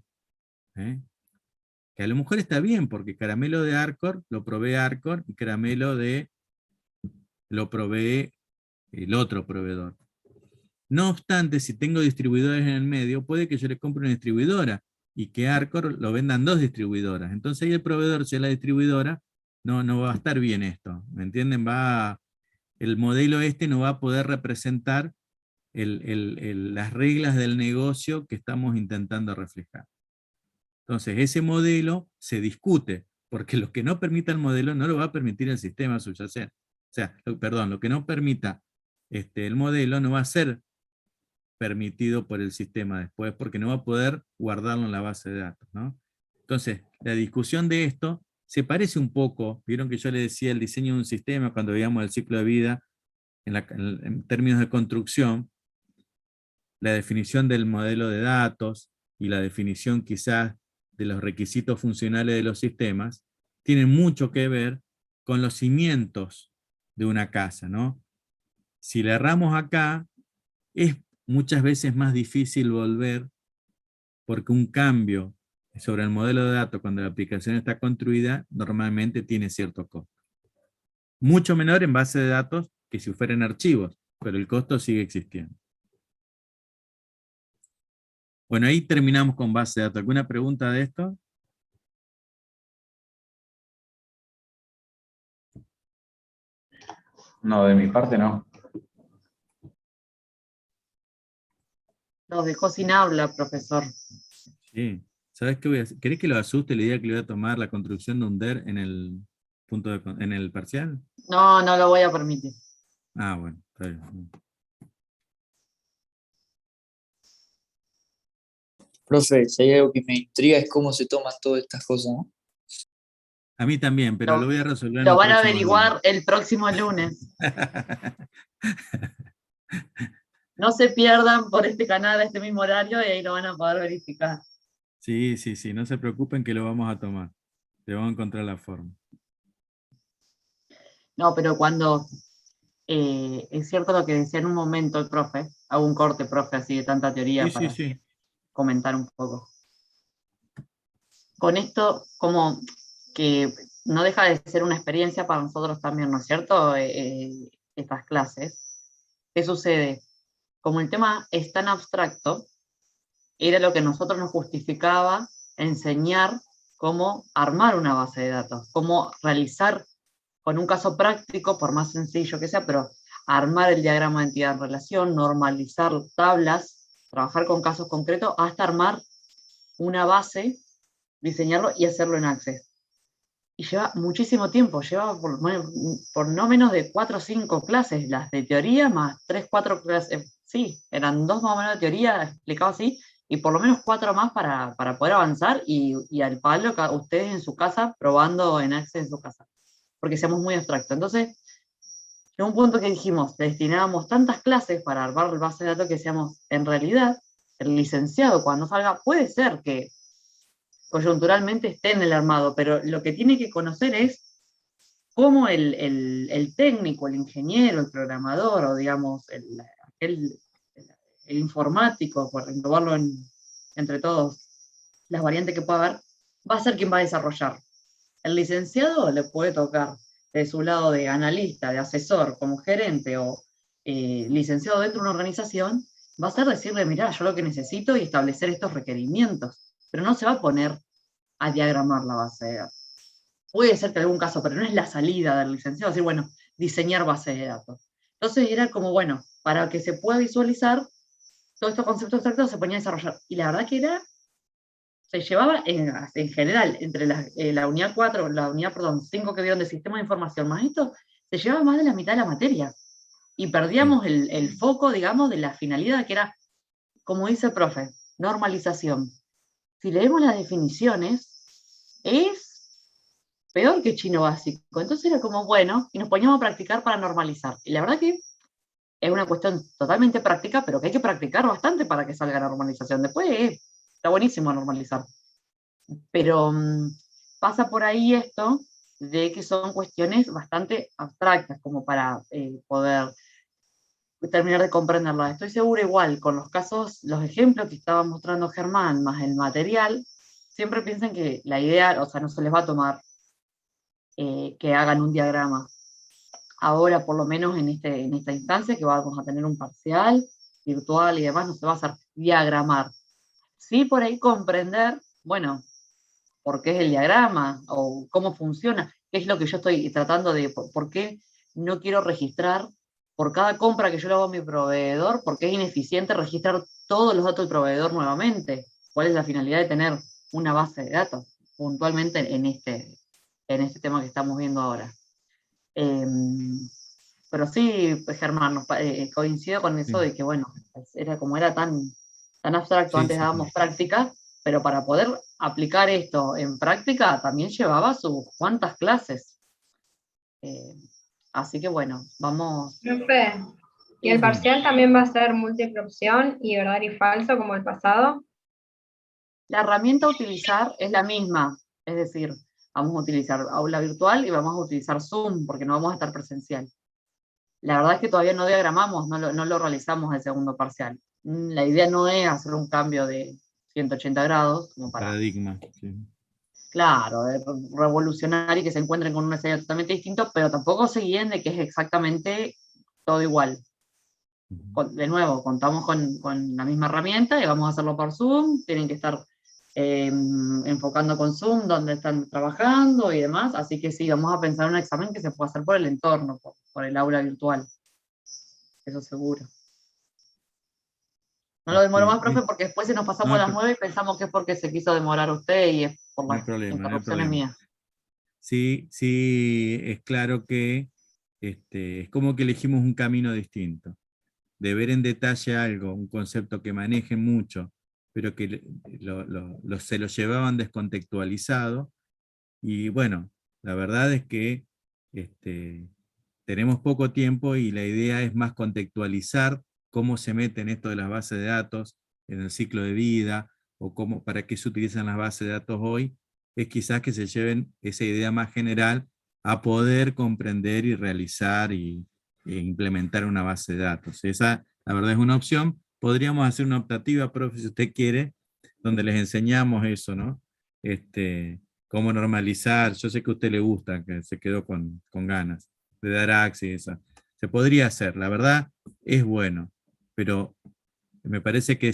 Que a lo mejor está bien, porque caramelo de Arcor lo provee Arcor y caramelo lo provee el otro proveedor. No obstante, si tengo distribuidores en el medio, puede que yo le compre una distribuidora y que Arcor lo vendan 2 distribuidoras. Entonces ahí el proveedor, si es la distribuidora, no va a estar bien esto. ¿Me entienden? El modelo no va a poder representar las reglas del negocio que estamos intentando reflejar. Entonces ese modelo se discute, porque lo que no permita el modelo no lo va a permitir el sistema subyacente. O sea, perdón, lo que no permita el modelo no va a ser permitido por el sistema después, porque no va a poder guardarlo en la base de datos, ¿no? Entonces, la discusión de esto se parece un poco, vieron que yo le decía el diseño de un sistema cuando veíamos el ciclo de vida, en términos de construcción, la definición del modelo de datos y la definición quizás de los requisitos funcionales de los sistemas, tienen mucho que ver con los cimientos de una casa, ¿no? Si le erramos acá, es muchas veces más difícil volver, porque un cambio sobre el modelo de datos cuando la aplicación está construida normalmente tiene cierto costo. Mucho menor en base de datos que si fueran archivos, pero el costo sigue existiendo. Bueno, ahí terminamos con base de datos. ¿Alguna pregunta de esto? No, de mi parte no. Nos dejó sin habla, profesor. Sí. ¿Sabes qué voy a hacer? ¿Querés que lo asuste la idea que le voy a tomar la construcción de un DER en el parcial? No, no lo voy a permitir. Ah, bueno, está bien. Profe, si hay algo que me intriga es cómo se toman todas estas cosas, ¿no? A mí también, pero lo voy a resolver en Lo el van a próximo averiguar el próximo lunes. lunes. No se pierdan por este canal a este mismo horario y ahí lo van a poder verificar. Sí, no se preocupen que lo vamos a tomar. Le vamos a encontrar la forma. No, pero cuando es cierto lo que decía en un momento el profe, hago un corte, profe, así de tanta teoría para comentar un poco. Con esto, como que no deja de ser una experiencia para nosotros también, ¿no es cierto? Estas clases. ¿Qué sucede? Como el tema es tan abstracto, era lo que nosotros nos justificaba enseñar cómo armar una base de datos, cómo realizar con un caso práctico, por más sencillo que sea, pero armar el diagrama de entidad en relación, normalizar tablas, trabajar con casos concretos, hasta armar una base, diseñarlo y hacerlo en Access. Y lleva muchísimo tiempo, lleva por no menos de 4 o 5 clases, las de teoría más 3, 4 clases, sí, eran 2 más o menos de teoría, explicado así, y por lo menos 4 más para poder avanzar y al palo ustedes en su casa, probando en Access en su casa, porque seamos muy abstractos. Entonces, en un punto que dijimos, destinábamos tantas clases para armar el base de datos que decíamos, en realidad, el licenciado cuando salga, puede ser que coyunturalmente esté en el armado, pero lo que tiene que conocer es cómo el técnico, el ingeniero, el programador, o digamos, el informático, por englobarlo entre todos, las variantes que pueda haber, va a ser quien va a desarrollar. El licenciado le puede tocar de su lado de analista, de asesor, como gerente o licenciado dentro de una organización, va a ser decirle, mirá, yo lo que necesito y establecer estos requerimientos, pero no se va a poner a diagramar la base de datos. Puede ser que algún caso, pero no es la salida del licenciado, decir, bueno, diseñar base de datos. Entonces era como, bueno, para que se pueda visualizar, todos estos conceptos abstractos se ponían a desarrollar. Y la verdad que se llevaba en general, entre la unidad 4, la unidad, perdón, 5 que vieron de sistema de información, más esto, se llevaba más de la mitad de la materia. Y perdíamos el foco, digamos, de la finalidad, que era, como dice el profe, normalización. Si leemos las definiciones, es peor que chino básico. Entonces era como, bueno, y nos poníamos a practicar para normalizar. Y la verdad que es una cuestión totalmente práctica, pero que hay que practicar bastante para que salga la normalización. Después está buenísimo normalizar. Pero pasa por ahí esto de que son cuestiones bastante abstractas como para poder terminar de comprenderlas. Estoy segura igual, con los casos, los ejemplos que estaba mostrando Germán, más el material, siempre piensan que la idea, o sea, no se les va a tomar que hagan un diagrama. Ahora, por lo menos en esta instancia, que vamos a tener un parcial virtual y demás, no se va a hacer diagramar. Sí, por ahí comprender, bueno, por qué es el diagrama, o cómo funciona, qué es lo que yo estoy tratando de, por qué no quiero registrar por cada compra que yo le hago a mi proveedor, porque es ineficiente registrar todos los datos del proveedor nuevamente. ¿Cuál es la finalidad de tener una base de datos? Puntualmente en este tema que estamos viendo ahora. Pero sí, pues, Germán, coincido con eso Sí. de que, bueno, era como era tan abstracto, Sí, antes sí, dábamos práctica, pero para poder aplicar esto en práctica también llevaba sus cuantas clases. Eh, Así que bueno, vamos. Profe, ¿y el Sí. parcial también va a ser múltiple opción y verdadero y falso como el pasado? La herramienta a utilizar es la misma, es decir, vamos a utilizar aula virtual y vamos a utilizar Zoom, porque no vamos a estar presencial. La verdad es que todavía no diagramamos, no lo realizamos el segundo parcial. La idea no es hacer un cambio de 180 grados, como para, paradigma. Sí. claro, de revolucionar y que se encuentren con un escenario totalmente distinto, pero tampoco se guíen de que es exactamente todo igual. De nuevo, contamos con la misma herramienta y vamos a hacerlo por Zoom, tienen que estar enfocando con Zoom donde están trabajando y demás, así que sí, vamos a pensar un examen que se pueda hacer por el entorno, por el aula virtual, eso seguro. No lo demoro más, profe, porque después se nos No pasamos hay, las 9 y pensamos que es porque se quiso demorar usted y es por no hay las problema, no hay interrupciones problema. mías. Sí, sí, es claro que es como que elegimos un camino distinto, de ver en detalle algo, un concepto que manejen mucho, pero que se lo llevaban descontextualizado. Y bueno, la verdad es que tenemos poco tiempo y la idea es más contextualizar cómo se meten esto de las bases de datos en el ciclo de vida o para qué se utilizan las bases de datos hoy, es quizás que se lleven esa idea más general a poder comprender y realizar e implementar una base de datos. Esa, la verdad, es una opción. Podríamos hacer una optativa, profe, si usted quiere, donde les enseñamos eso, ¿no? Cómo normalizar. Yo sé que a usted le gusta, que se quedó con ganas de dar access. Se podría hacer, la verdad es bueno, pero me parece que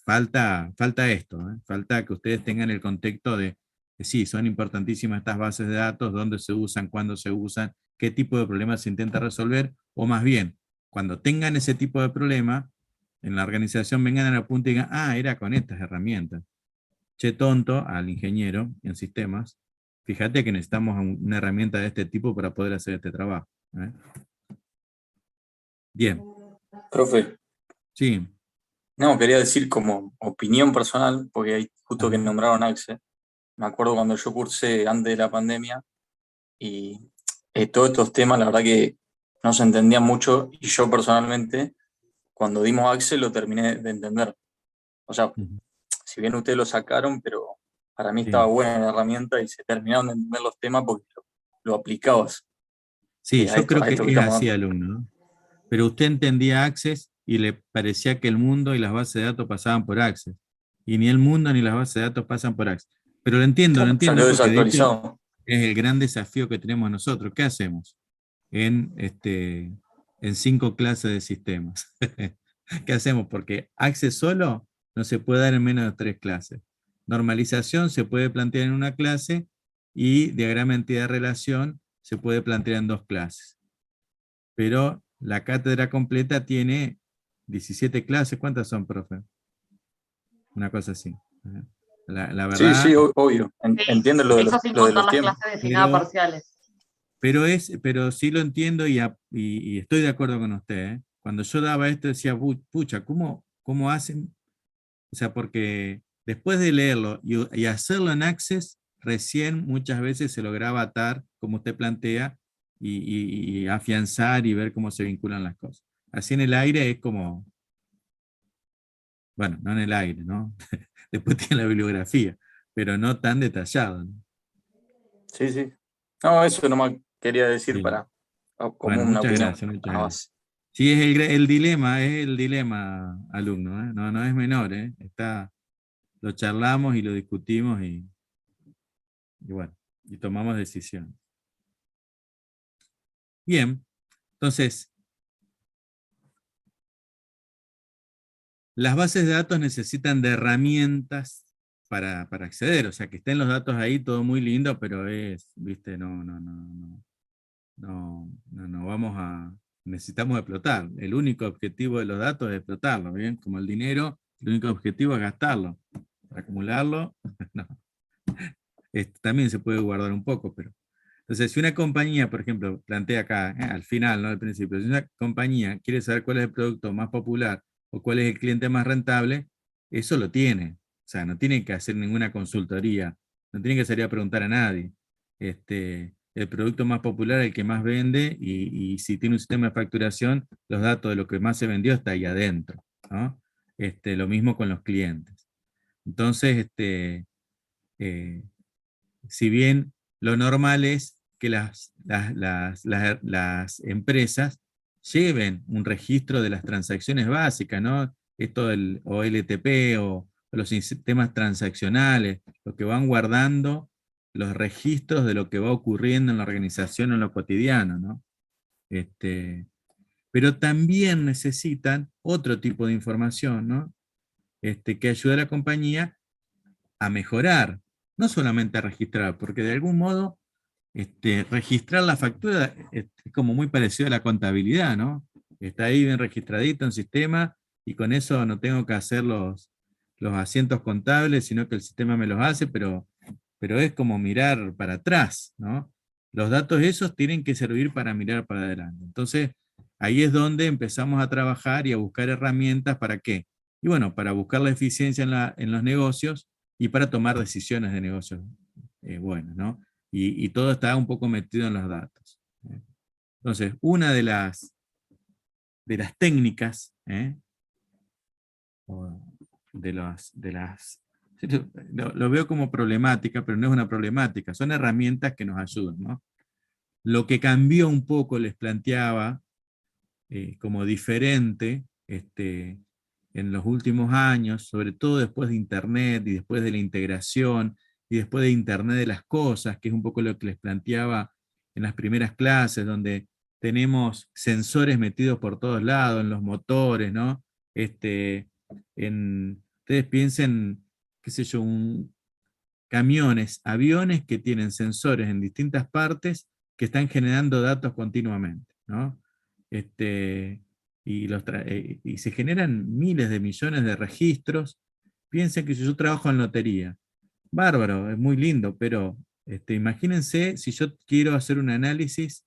falta esto, ¿eh? Falta que ustedes tengan el contexto de que sí, son importantísimas estas bases de datos, dónde se usan, cuándo se usan, qué tipo de problemas se intenta resolver, o más bien, cuando tengan ese tipo de problema, en la organización vengan a la punta y digan, era con estas herramientas. Che tonto al ingeniero en sistemas, fíjate que necesitamos una herramienta de este tipo para poder hacer este trabajo. ¿Eh? Bien, Profe, sí. no, quería decir como opinión personal, porque hay justo que nombraron Axe. Me acuerdo cuando yo cursé antes de la pandemia y todos estos temas, la verdad que no se entendían mucho y yo personalmente, cuando dimos Axe, lo terminé de entender. O sea, si bien ustedes lo sacaron, pero para mí estaba Sí, buena la herramienta y se terminaron de entender los temas porque lo aplicabas sí, a yo esto, creo a que esto que es estamos así, dando. alumno, ¿no? Pero usted entendía Access y le parecía que el mundo y las bases de datos pasaban por Access. Y ni el mundo ni las bases de datos pasan por Access. Pero lo entiendo Claro, porque salió de hecho desactualizado. es el gran desafío que tenemos nosotros. ¿Qué hacemos en 5 clases de sistemas? ¿Qué hacemos? Porque Access solo no se puede dar en menos de 3 clases. Normalización se puede plantear en una clase y diagrama entidad-relación se puede plantear en 2 clases. Pero la cátedra completa tiene 17 clases. ¿Cuántas son, profe? Una cosa así. La Sí, verdad, sí, obvio. Sí, Entiendo eso sin lo de contar los las tiempos. clases destinadas pero, parciales. pero sí lo entiendo y estoy de acuerdo con usted. ¿Eh? Cuando yo daba esto decía, pucha, ¿cómo hacen? O sea, porque después de leerlo y hacerlo en Access, recién muchas veces se lograba atar, como usted plantea, y afianzar y ver cómo se vinculan las cosas. Así en el aire es como, bueno, no en el aire, ¿no? Después tiene la bibliografía, pero no tan detallado, ¿no? Sí, sí. No, eso nomás quería decir Sí. como Bueno, una muchas opinión, gracias, muchas nada gracias. más. Sí, es el dilema, alumno, ¿eh? No, no es menor, ¿eh? Lo charlamos y lo discutimos y bueno, y tomamos decisiones. Bien, entonces, las bases de datos necesitan de herramientas para acceder, o sea, que estén los datos ahí, todo muy lindo, pero viste, no vamos a, necesitamos explotar. El único objetivo de los datos es explotarlo, ¿bien? Como el dinero, el único objetivo es gastarlo. Para acumularlo, no. También se puede guardar un poco, pero... Entonces, si una compañía, por ejemplo, plantea acá, al final, no al principio, si una compañía quiere saber cuál es el producto más popular o cuál es el cliente más rentable, eso lo tiene. O sea, no tiene que hacer ninguna consultoría, no tiene que salir a preguntar a nadie. El producto más popular, el que más vende, y si tiene un sistema de facturación, los datos de lo que más se vendió está ahí adentro, ¿no? Lo mismo con los clientes. Entonces, eh, si bien lo normal es que las empresas lleven un registro de las transacciones básicas, ¿no? Esto del OLTP o los sistemas transaccionales, lo que van guardando los registros de lo que va ocurriendo en la organización en lo cotidiano, ¿no? Pero también necesitan otro tipo de información, ¿no? Que ayude a la compañía a mejorar, no solamente a registrar, porque de algún modo registrar la factura es como muy parecido a la contabilidad, ¿no? Está ahí bien registradito en sistema y con eso no tengo que hacer los asientos contables, sino que el sistema me los hace, pero es como mirar para atrás, ¿no? Los datos esos tienen que servir para mirar para adelante. Entonces, ahí es donde empezamos a trabajar y a buscar herramientas para qué. Y bueno, para buscar la eficiencia en los negocios y para tomar decisiones de negocios buenas, ¿no? Y todo está un poco metido en los datos. Entonces, una de las técnicas, o lo veo como problemática, pero no es una problemática, son herramientas que nos ayudan, ¿no? Lo que cambió un poco, les planteaba, como diferente en los últimos años, sobre todo después de Internet y después de la integración y después de Internet de las cosas, que es un poco lo que les planteaba en las primeras clases, donde tenemos sensores metidos por todos lados, en los motores, ¿no? Ustedes piensen, qué sé yo, camiones, aviones que tienen sensores en distintas partes que están generando datos continuamente, ¿no? Y se generan miles de millones de registros. Piensen que si yo trabajo en lotería, bárbaro, es muy lindo, pero imagínense si yo quiero hacer un análisis,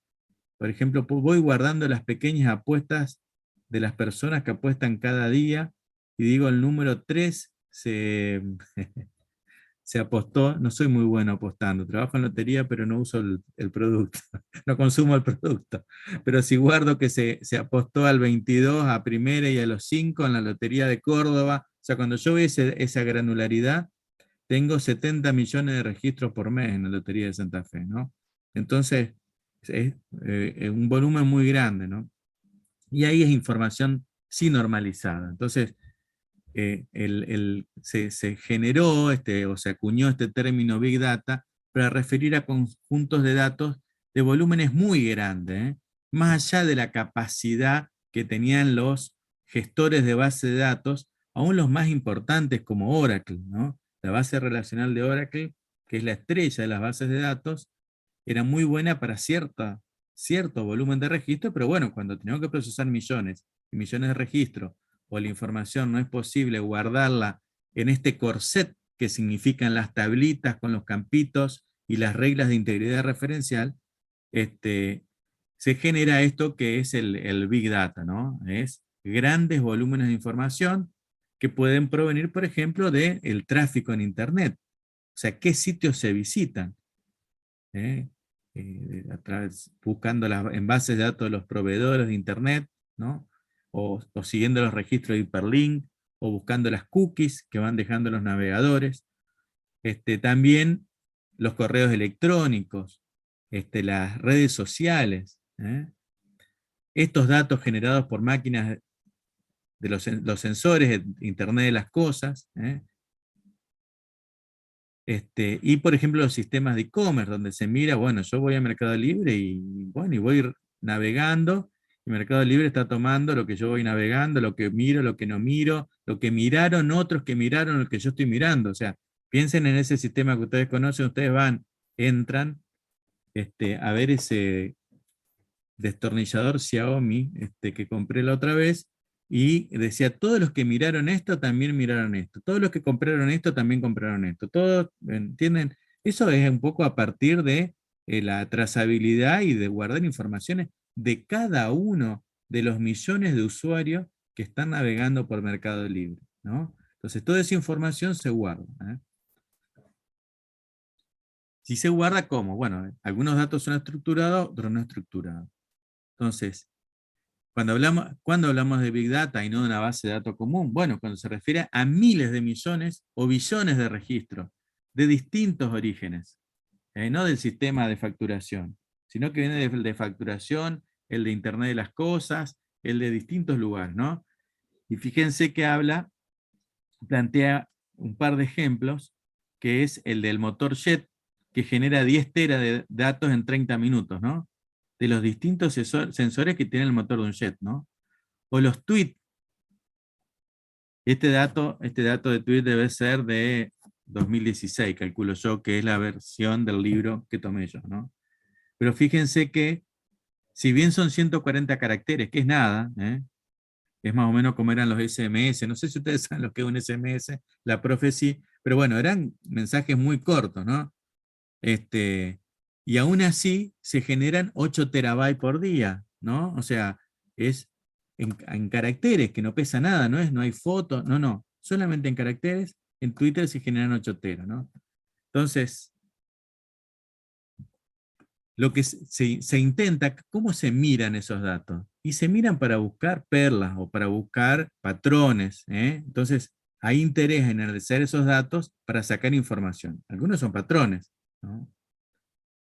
por ejemplo, voy guardando las pequeñas apuestas de las personas que apuestan cada día y digo el número 3 se apostó, no soy muy bueno apostando, trabajo en lotería, pero no uso el producto, no consumo el producto. Pero si guardo que se apostó al 22, a primera y a los 5 en la lotería de Córdoba, o sea, cuando yo veo esa granularidad, tengo 70 millones de registros por mes en la lotería de Santa Fe, ¿no? Entonces, es un volumen muy grande, ¿no? Y ahí es información sí normalizada. Entonces, se generó o se acuñó este término Big Data para referir a conjuntos de datos de volúmenes muy grandes, más allá de la capacidad que tenían los gestores de base de datos, aún los más importantes como Oracle, ¿no? La base relacional de Oracle, que es la estrella de las bases de datos, era muy buena para cierto volumen de registro, pero bueno, cuando teníamos que procesar millones y millones de registros, o la información no es posible guardarla en este corset que significan las tablitas con los campitos y las reglas de integridad referencial, se genera esto que es el Big Data, ¿no? Es grandes volúmenes de información que pueden provenir, por ejemplo, del tráfico en Internet. O sea, ¿qué sitios se visitan? Buscando en bases de datos de los proveedores de Internet, ¿no? O siguiendo los registros de hiperlink, o buscando las cookies que van dejando los navegadores. También los correos electrónicos, las redes sociales. Estos datos generados por máquinas de los sensores de Internet de las cosas, y por ejemplo los sistemas de e-commerce, donde se mira, bueno, yo voy a Mercado Libre y voy navegando, y Mercado Libre está tomando lo que yo voy navegando, lo que miro, lo que no miro, lo que miraron otros que miraron lo que yo estoy mirando. O sea, piensen en ese sistema que ustedes conocen, ustedes entran a ver ese destornillador Xiaomi que compré la otra vez, y decía, todos los que miraron esto también miraron esto, todos los que compraron esto también compraron esto, todos, ¿entienden? Eso es un poco a partir de la trazabilidad y de guardar informaciones de cada uno de los millones de usuarios que están navegando por Mercado Libre, ¿no? Entonces toda esa información se guarda. Si se guarda, ¿cómo? Bueno, algunos datos son estructurados, otros no estructurados. Entonces, cuando hablamos de Big Data y no de una base de datos común, bueno, cuando se refiere a miles de millones o billones de registros de distintos orígenes, no del sistema de facturación, sino que viene de facturación, el de Internet de las cosas, el de distintos lugares, ¿no? Y fíjense que plantea un par de ejemplos, que es el del motor Jet, que genera 10 teras de datos en 30 minutos, ¿no? De los distintos sensores que tiene el motor de un jet, ¿no? O los tweets. Este dato de tweet debe ser de 2016, calculo yo, que es la versión del libro que tomé yo, ¿no? Pero fíjense que, si bien son 140 caracteres, que es nada, es más o menos como eran los SMS, no sé si ustedes saben lo que es un SMS, la profe sí, pero bueno, eran mensajes muy cortos, ¿no? Y aún así se generan 8 terabytes por día, ¿no? O sea, es en caracteres, que no pesa nada, no hay fotos, no, solamente en caracteres, en Twitter se generan 8 teras, ¿no? Entonces, lo que se intenta, ¿cómo se miran esos datos? Y se miran para buscar perlas o para buscar patrones, Entonces, hay interés en analizar esos datos para sacar información. Algunos son patrones, ¿no?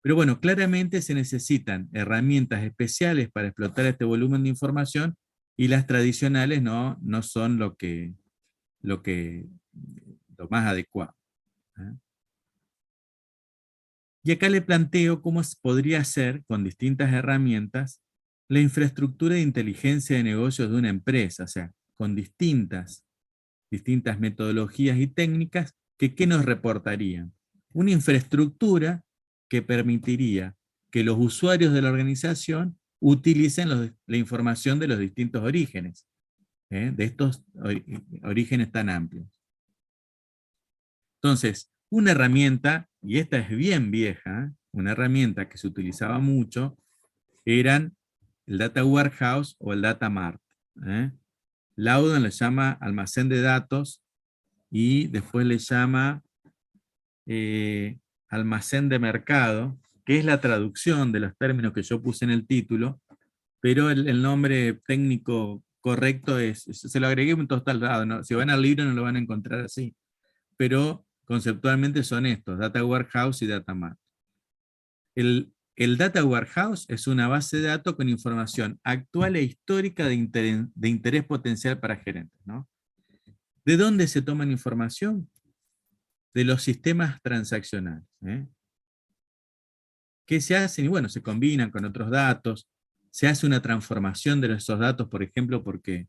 Pero bueno, claramente se necesitan herramientas especiales para explotar este volumen de información, y las tradicionales no son lo más adecuado. Y acá le planteo cómo podría ser, con distintas herramientas, la infraestructura de inteligencia de negocios de una empresa, o sea, con distintas metodologías y técnicas, ¿qué nos reportarían? Una infraestructura que permitiría que los usuarios de la organización utilicen la información de los distintos orígenes, de estos orígenes tan amplios. Entonces, una herramienta, y esta es bien vieja, una herramienta que se utilizaba mucho, eran el Data Warehouse o el Data Mart. Loudon le llama almacén de datos, y después le llama almacén de mercado, que es la traducción de los términos que yo puse en el título, pero el nombre técnico correcto se lo agregué en total lado, ¿no? Si van al libro no lo van a encontrar así, pero conceptualmente son estos, Data Warehouse y Data Mart. El Data Warehouse es una base de datos con información actual e histórica de interés potencial para gerentes, ¿no? ¿De dónde se toman información? De los sistemas transaccionales. ¿Qué se hacen? Y bueno, se combinan con otros datos, se hace una transformación de esos datos, por ejemplo, porque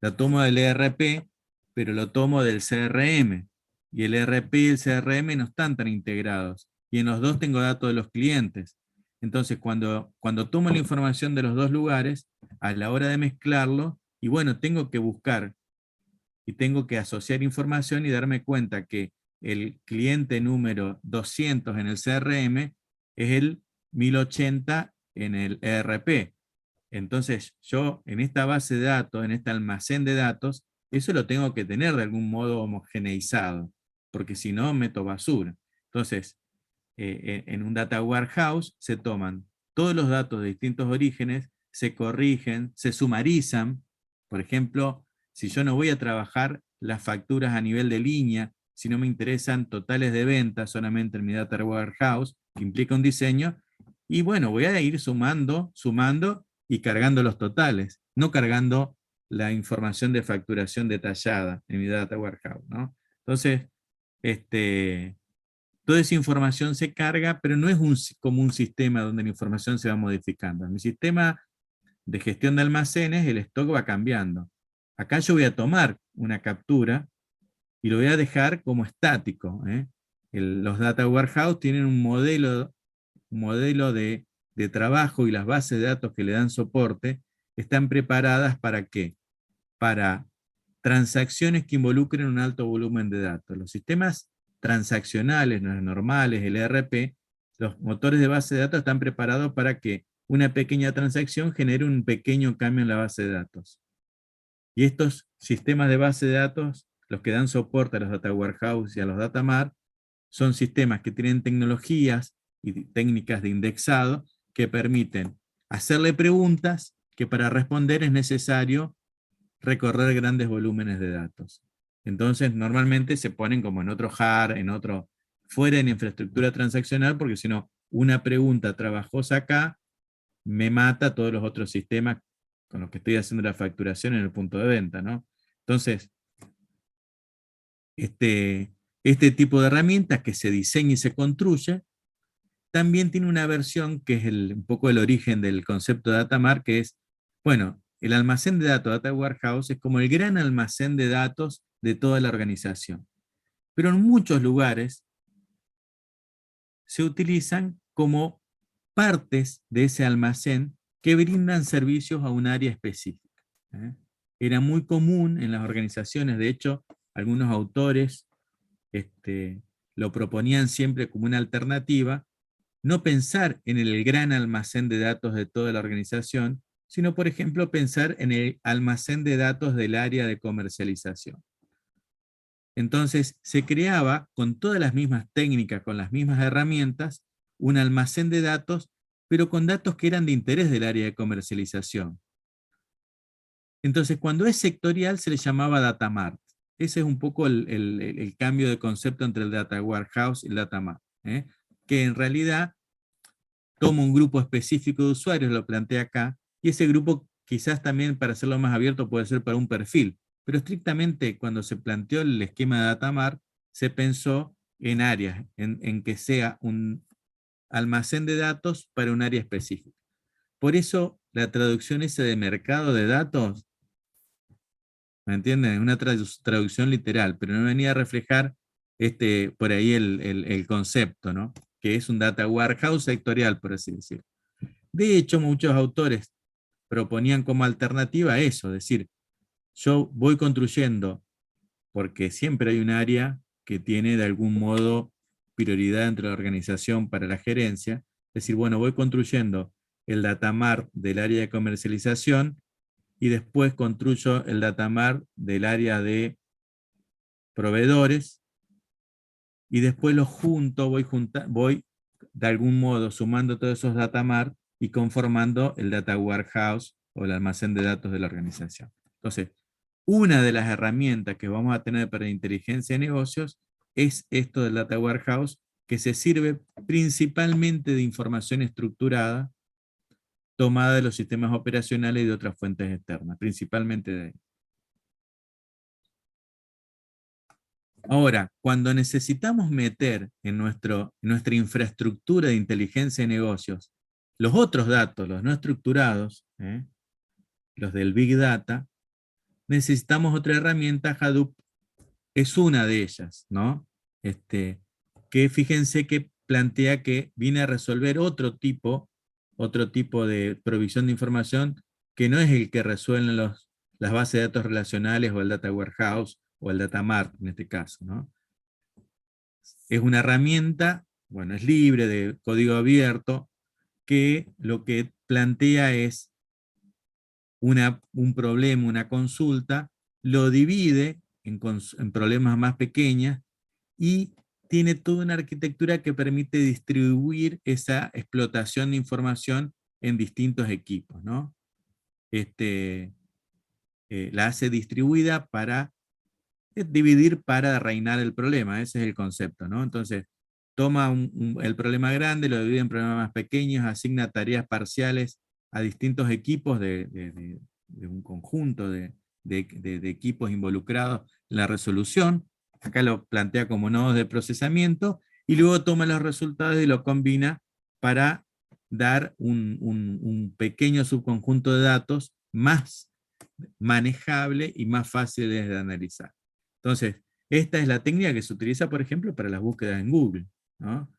la tomo del ERP, pero lo tomo del CRM, y el ERP y el CRM no están tan integrados, y en los dos tengo datos de los clientes. Entonces, cuando tomo la información de los dos lugares, a la hora de mezclarlo, y bueno, tengo que buscar, y tengo que asociar información y darme cuenta que el cliente número 200 en el CRM es el 1080 en el ERP. Entonces, yo en esta base de datos, en este almacén de datos, eso lo tengo que tener de algún modo homogeneizado, porque si no, meto basura. Entonces, en un data warehouse se toman todos los datos de distintos orígenes, se corrigen, se sumarizan. Por ejemplo, si yo no voy a trabajar las facturas a nivel de línea, si no me interesan totales de ventas solamente en mi data warehouse, que implica un diseño, y bueno, voy a ir sumando y cargando los totales, no cargando la información de facturación detallada en mi data warehouse, ¿no? Entonces, toda esa información se carga, pero no es como un sistema donde la información se va modificando. En mi sistema de gestión de almacenes, el stock va cambiando. Acá yo voy a tomar una captura y lo voy a dejar como estático. Los data warehouse tienen un modelo de trabajo, y las bases de datos que le dan soporte están preparadas ¿para qué? Para transacciones que involucren un alto volumen de datos. Los sistemas transaccionales, los normales, el ERP, los motores de base de datos están preparados para que una pequeña transacción genere un pequeño cambio en la base de datos. Y estos sistemas de base de datos, los que dan soporte a los data warehouse y a los data mart, son sistemas que tienen tecnologías y técnicas de indexado que permiten hacerle preguntas que para responder es necesario recorrer grandes volúmenes de datos. Entonces, normalmente se ponen como en otro HAR, fuera de la infraestructura transaccional, porque si no, una pregunta trabajosa acá me mata todos los otros sistemas con los que estoy haciendo la facturación en el punto de venta, ¿no? Entonces, este tipo de herramientas que se diseña y se construye, también tiene una versión que es un poco el origen del concepto de data mart, que es, bueno, el almacén de datos, data warehouse, es como el gran almacén de datos de toda la organización. Pero en muchos lugares se utilizan como partes de ese almacén que brindan servicios a un área específica. Era muy común en las organizaciones, de hecho, algunos autores lo proponían siempre como una alternativa, no pensar en el gran almacén de datos de toda la organización, sino, por ejemplo, pensar en el almacén de datos del área de comercialización. Entonces, se creaba con todas las mismas técnicas, con las mismas herramientas, un almacén de datos, pero con datos que eran de interés del área de comercialización. Entonces, cuando es sectorial, se le llamaba data mart. Ese es un poco el cambio de concepto entre el data warehouse y el data mart, que en realidad toma un grupo específico de usuarios, lo plantea acá, y ese grupo quizás también, para hacerlo más abierto, puede ser para un perfil, pero estrictamente cuando se planteó el esquema de data mart, se pensó en áreas, en que sea un almacén de datos para un área específica. Por eso la traducción esa de mercado de datos, ¿me entienden? Una traducción literal, pero no venía a reflejar por ahí el concepto, ¿no? Que es un data warehouse sectorial, por así decirlo. De hecho, muchos autores proponían como alternativa eso, es decir, yo voy construyendo, porque siempre hay un área que tiene de algún modo prioridad dentro de la organización para la gerencia, es decir, bueno, voy construyendo el data mart del área de comercialización y después construyo el data mart del área de proveedores y después los junto, voy de algún modo sumando todos esos data mart y conformando el data warehouse o el almacén de datos de la organización. Entonces, una de las herramientas que vamos a tener para inteligencia de negocios es esto del data warehouse, que se sirve principalmente de información estructurada tomada de los sistemas operacionales y de otras fuentes externas, principalmente de ahí. Ahora, cuando necesitamos meter en nuestra infraestructura de inteligencia de negocios los otros datos, los no estructurados, los del Big Data, necesitamos otra herramienta. Hadoop es una de ellas, ¿no? Que fíjense que plantea que viene a resolver otro tipo de provisión de información que no es el que resuelven las bases de datos relacionales o el Data Warehouse o el Data Mart en este caso, ¿no? Es una herramienta, bueno, es libre, de código abierto, que lo que plantea es un problema, una consulta, lo divide en problemas más pequeñas y tiene toda una arquitectura que permite distribuir esa explotación de información en distintos equipos, ¿no? La hace distribuida para dividir para reinar el problema, ese es el concepto, ¿no? Entonces, toma el problema grande, lo divide en problemas más pequeños, asigna tareas parciales a distintos equipos de un conjunto de equipos involucrados en la resolución. Acá lo plantea como nodos de procesamiento, y luego toma los resultados y lo combina para dar un pequeño subconjunto de datos más manejable y más fácil de analizar. Entonces, esta es la técnica que se utiliza, por ejemplo, para las búsquedas en Google, ¿no?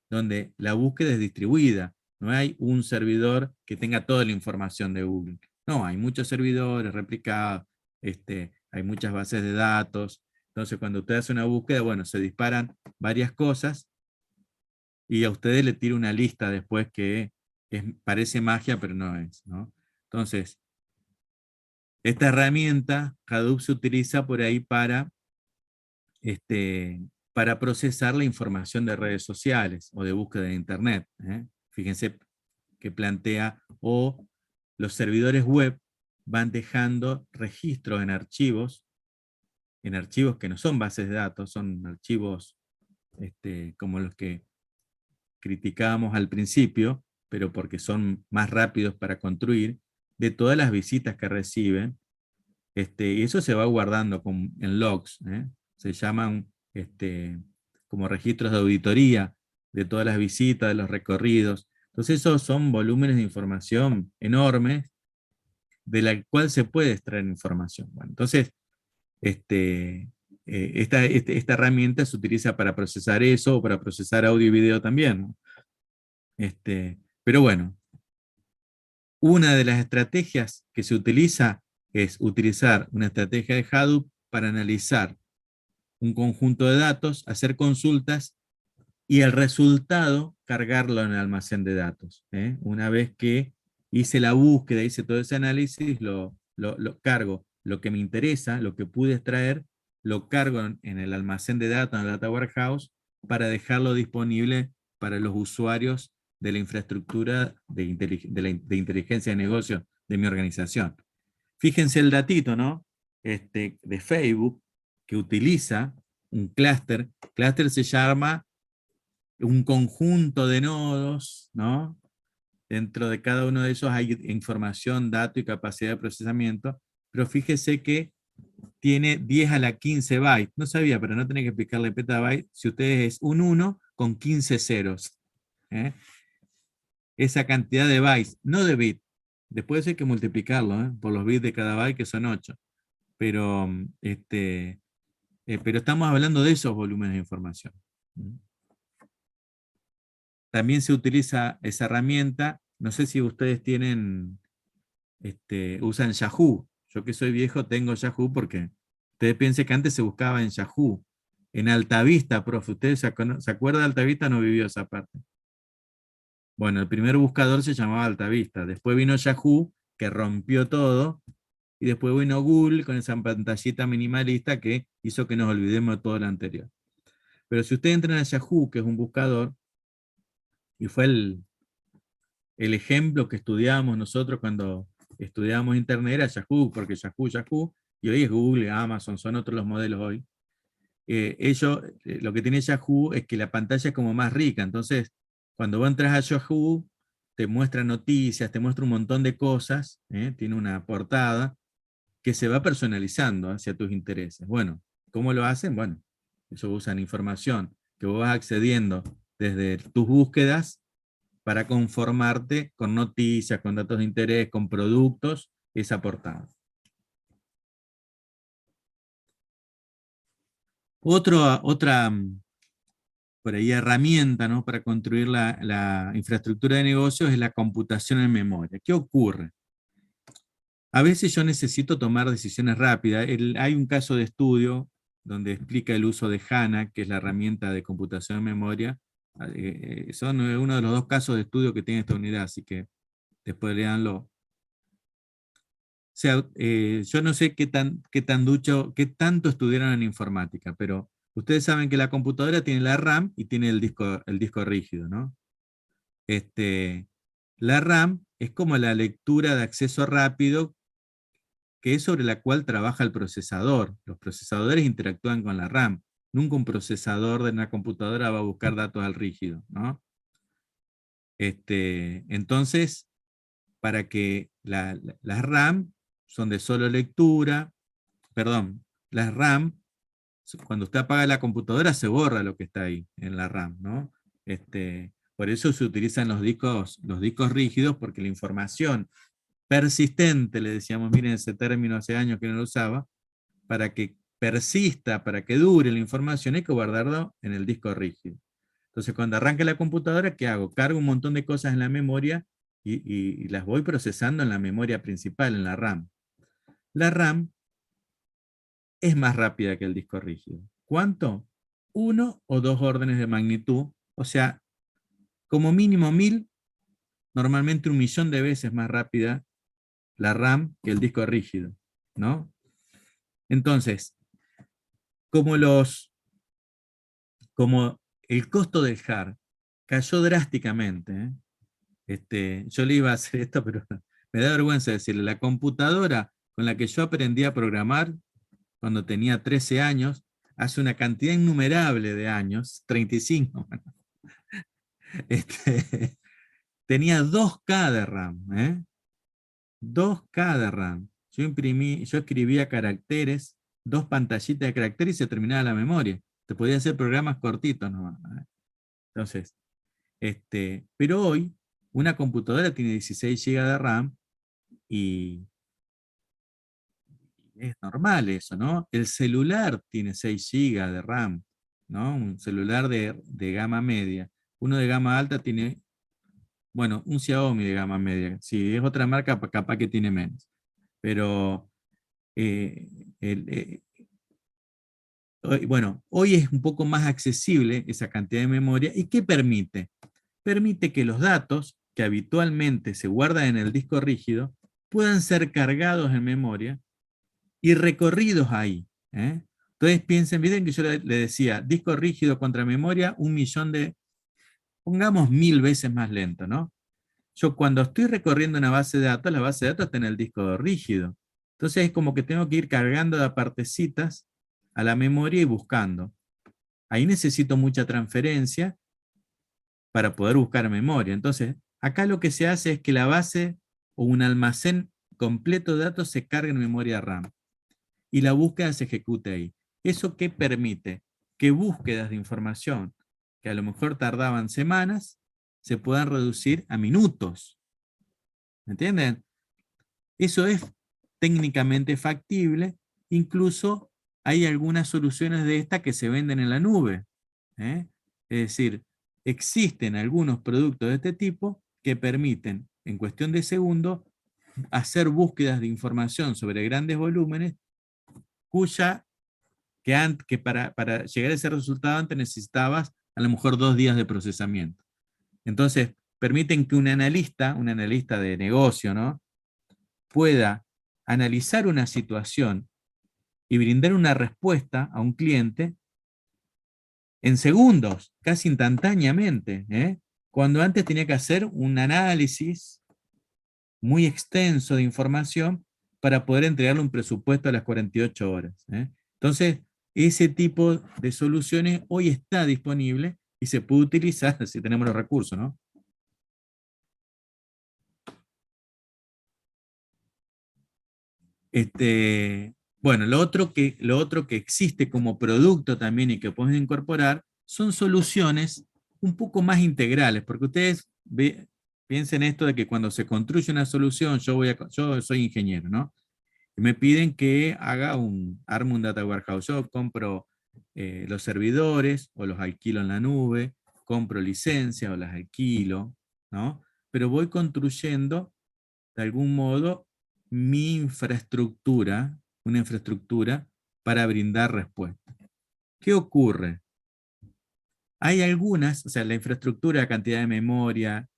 Donde la búsqueda es distribuida. No hay un servidor que tenga toda la información de Google. No, hay muchos servidores replicados, hay muchas bases de datos. Entonces, cuando usted hace una búsqueda, bueno, se disparan varias cosas y a ustedes le tira una lista después que parece magia, pero no es, ¿no? Entonces, esta herramienta, Hadoop, se utiliza por ahí para procesar la información de redes sociales o de búsqueda de Internet. Fíjense que plantea, o los servidores web van dejando registros en archivos que no son bases de datos, son archivos como los que criticábamos al principio, pero porque son más rápidos para construir, de todas las visitas que reciben. Y eso se va guardando en logs, se llaman como registros de auditoría de todas las visitas, de los recorridos. Entonces esos son volúmenes de información enormes de la cual se puede extraer información. Bueno, entonces, esta herramienta se utiliza para procesar eso, o para procesar audio y video también, ¿no? Pero bueno, una de las estrategias que se utiliza es utilizar una estrategia de Hadoop para analizar un conjunto de datos, hacer consultas y el resultado cargarlo en el almacén de datos. Una vez que hice la búsqueda, hice todo ese análisis, lo cargo. Lo que me interesa, lo que pude extraer, lo cargo en el almacén de datos, en el Data Warehouse, para dejarlo disponible para los usuarios de la infraestructura de inteligencia de negocio de mi organización. Fíjense el datito, ¿no? De Facebook, que utiliza un clúster. Clúster se llama un conjunto de nodos, ¿no? Dentro de cada uno de esos hay información, dato y capacidad de procesamiento, pero fíjese que tiene 10 a la 15 bytes. No sabía, pero no tenía que explicarle petabyte. Si ustedes es un 1 con 15 ceros. Esa cantidad de bytes, no de bits. Después hay que multiplicarlo por los bits de cada byte, que son 8. Pero, pero estamos hablando de esos volúmenes de información. También se utiliza esa herramienta, no sé si ustedes usan Yahoo. Yo que soy viejo tengo Yahoo porque ustedes piensen que antes se buscaba en Yahoo. En Altavista, profe, ¿ustedes se acuerdan de Altavista? No vivió esa parte. Bueno, el primer buscador se llamaba Altavista, después vino Yahoo, que rompió todo, y después vino Google con esa pantallita minimalista que hizo que nos olvidemos de todo lo anterior. Pero si ustedes entran a Yahoo, que es un buscador, y fue el ejemplo que estudiábamos nosotros cuando estudiábamos Internet, era Yahoo, porque Yahoo, y hoy es Google, Amazon, son otros los modelos hoy. Lo que tiene Yahoo es que la pantalla es como más rica, entonces cuando vos entras a Yahoo, te muestra noticias, te muestra un montón de cosas, tiene una portada que se va personalizando hacia tus intereses. Bueno, ¿Cómo lo hacen? Bueno, ellos usan información que vos vas accediendo desde tus búsquedas para conformarte con noticias, con datos de interés, con productos, esa portada. Otra por ahí herramienta, ¿no?, para construir la infraestructura de negocios es la computación en memoria. ¿Qué ocurre? A veces yo necesito tomar decisiones rápidas. Hay un caso de estudio donde explica el uso de HANA, que es la herramienta de computación en memoria. Son uno de los 2 casos de estudio que tiene esta unidad, así que después leanlo. O sea, yo no sé qué tanto estudiaron en informática, pero ustedes saben que la computadora tiene la RAM y tiene el disco rígido, ¿no? La RAM es como la lectura de acceso rápido, que es sobre la cual trabaja el procesador. Los procesadores interactúan con la RAM. Nunca un procesador de una computadora va a buscar datos al rígido, ¿no? Entonces, para que las RAM son de solo lectura, perdón, las RAM, cuando usted apaga la computadora se borra lo que está ahí en la RAM, ¿no? Por eso se utilizan los discos rígidos, porque la información persistente, le decíamos, miren ese término, hace años que no lo usaba, para que persista, para que dure la información, hay que guardarlo en el disco rígido. Entonces, cuando arranque la computadora, ¿qué hago? Cargo un montón de cosas en la memoria y las voy procesando en la memoria principal, en la RAM. La RAM es más rápida que el disco rígido. ¿Cuánto? 1 o 2 órdenes de magnitud, o sea, como mínimo 1000, normalmente 1.000.000 de veces más rápida la RAM que el disco rígido, ¿no? Entonces, como el costo del hard cayó drásticamente, yo le iba a hacer esto, pero me da vergüenza decirle, la computadora con la que yo aprendí a programar cuando tenía 13 años, hace una cantidad innumerable de años, 35, bueno, tenía 2K de RAM, 2K de RAM. Yo escribía caracteres, 2 pantallitas de caracteres y se terminaba la memoria. Te podía hacer programas cortitos nomás. Entonces, pero hoy, una computadora tiene 16 GB de RAM y es normal eso, ¿no? El celular tiene 6 GB de RAM, ¿no? Un celular de gama media. Uno de gama alta tiene, bueno, un Xiaomi de gama media. Si es otra marca, capaz que tiene menos. Pero, bueno, hoy es un poco más accesible esa cantidad de memoria. ¿Y qué permite? Permite que los datos que habitualmente se guardan en el disco rígido puedan ser cargados en memoria y recorridos ahí. Entonces piensen, miren que yo le decía, disco rígido contra memoria, 1.000.000 pongamos 1000 veces más lento, ¿no? Yo cuando estoy recorriendo una base de datos, la base de datos está en el disco rígido. Entonces es como que tengo que ir cargando de partecitas a la memoria y buscando. Ahí necesito mucha transferencia para poder buscar memoria. Entonces, acá lo que se hace es que la base o un almacén completo de datos se cargue en memoria RAM y la búsqueda se ejecute ahí. ¿Eso qué permite? Que búsquedas de información que a lo mejor tardaban semanas se puedan reducir a minutos. ¿Me entienden? Eso es técnicamente factible, incluso hay algunas soluciones de estas que se venden en la nube. Es decir, existen algunos productos de este tipo que permiten, en cuestión de segundos, hacer búsquedas de información sobre grandes volúmenes, que para llegar a ese resultado antes necesitabas a lo mejor 2 días de procesamiento. Entonces, permiten que un analista de negocio, ¿no?, pueda analizar una situación y brindar una respuesta a un cliente en segundos, casi instantáneamente, cuando antes tenía que hacer un análisis muy extenso de información para poder entregarle un presupuesto a las 48 horas. Entonces, ese tipo de soluciones hoy está disponible y se puede utilizar si tenemos los recursos, ¿no? Bueno, lo otro que existe como producto también y que pueden incorporar son soluciones un poco más integrales, porque ustedes piensen esto de que cuando se construye una solución, yo soy ingeniero, ¿no? Y me piden que arme un data warehouse. Yo compro los servidores o los alquilo en la nube, compro licencias o las alquilo, ¿no? Pero voy construyendo de algún modo mi infraestructura, una infraestructura para brindar respuesta. ¿Qué ocurre? Hay algunas, o sea, la infraestructura, la cantidad de memoria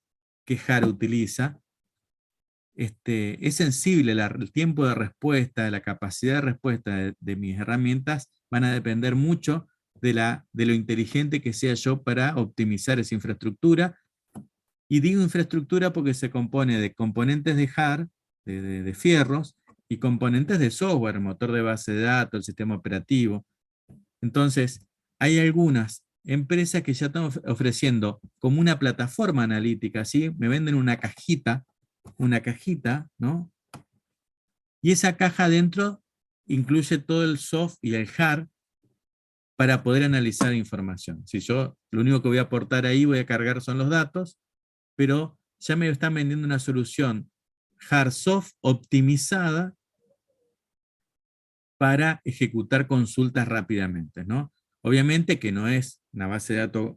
que JAR utiliza, es sensible, el tiempo de respuesta, la capacidad de respuesta de mis herramientas van a depender mucho de lo inteligente que sea yo para optimizar esa infraestructura. Y digo infraestructura porque se compone de componentes de hard, de fierros, y componentes de software, motor de base de datos, el sistema operativo. Entonces, hay algunas empresas que ya están ofreciendo como una plataforma analítica, ¿sí? Me venden una cajita, ¿no? Y esa caja adentro incluye todo el soft y el hard para poder analizar información. Si yo lo único que voy a aportar ahí, voy a cargar son los datos, pero ya me están vendiendo una solución hard-soft optimizada para ejecutar consultas rápidamente, ¿no? Obviamente que no es una base de datos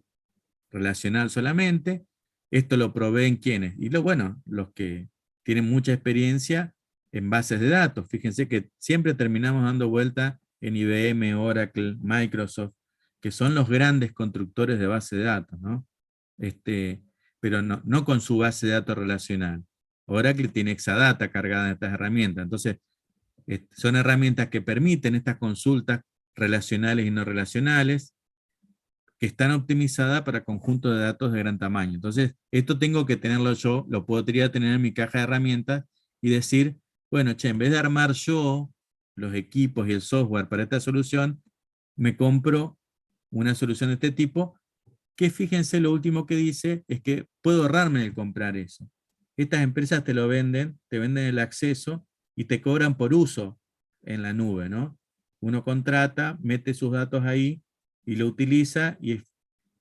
relacional solamente, esto lo proveen quienes, y los que tienen mucha experiencia en bases de datos. Fíjense que siempre terminamos dando vuelta en IBM, Oracle, Microsoft, que son los grandes constructores de bases de datos, ¿no? Pero no con su base de datos relacional. Oracle tiene Exadata cargada en estas herramientas. Entonces, son herramientas que permiten estas consultas relacionales y no relacionales, que están optimizadas para conjuntos de datos de gran tamaño. Entonces, esto tengo que tenerlo yo, lo podría tener en mi caja de herramientas y decir, bueno, en vez de armar yo los equipos y el software para esta solución, me compro una solución de este tipo, que fíjense, lo último que dice es que puedo ahorrarme el comprar eso. Estas empresas te venden el acceso y te cobran por uso en la nube, ¿no? Uno contrata, mete sus datos ahí y lo utiliza y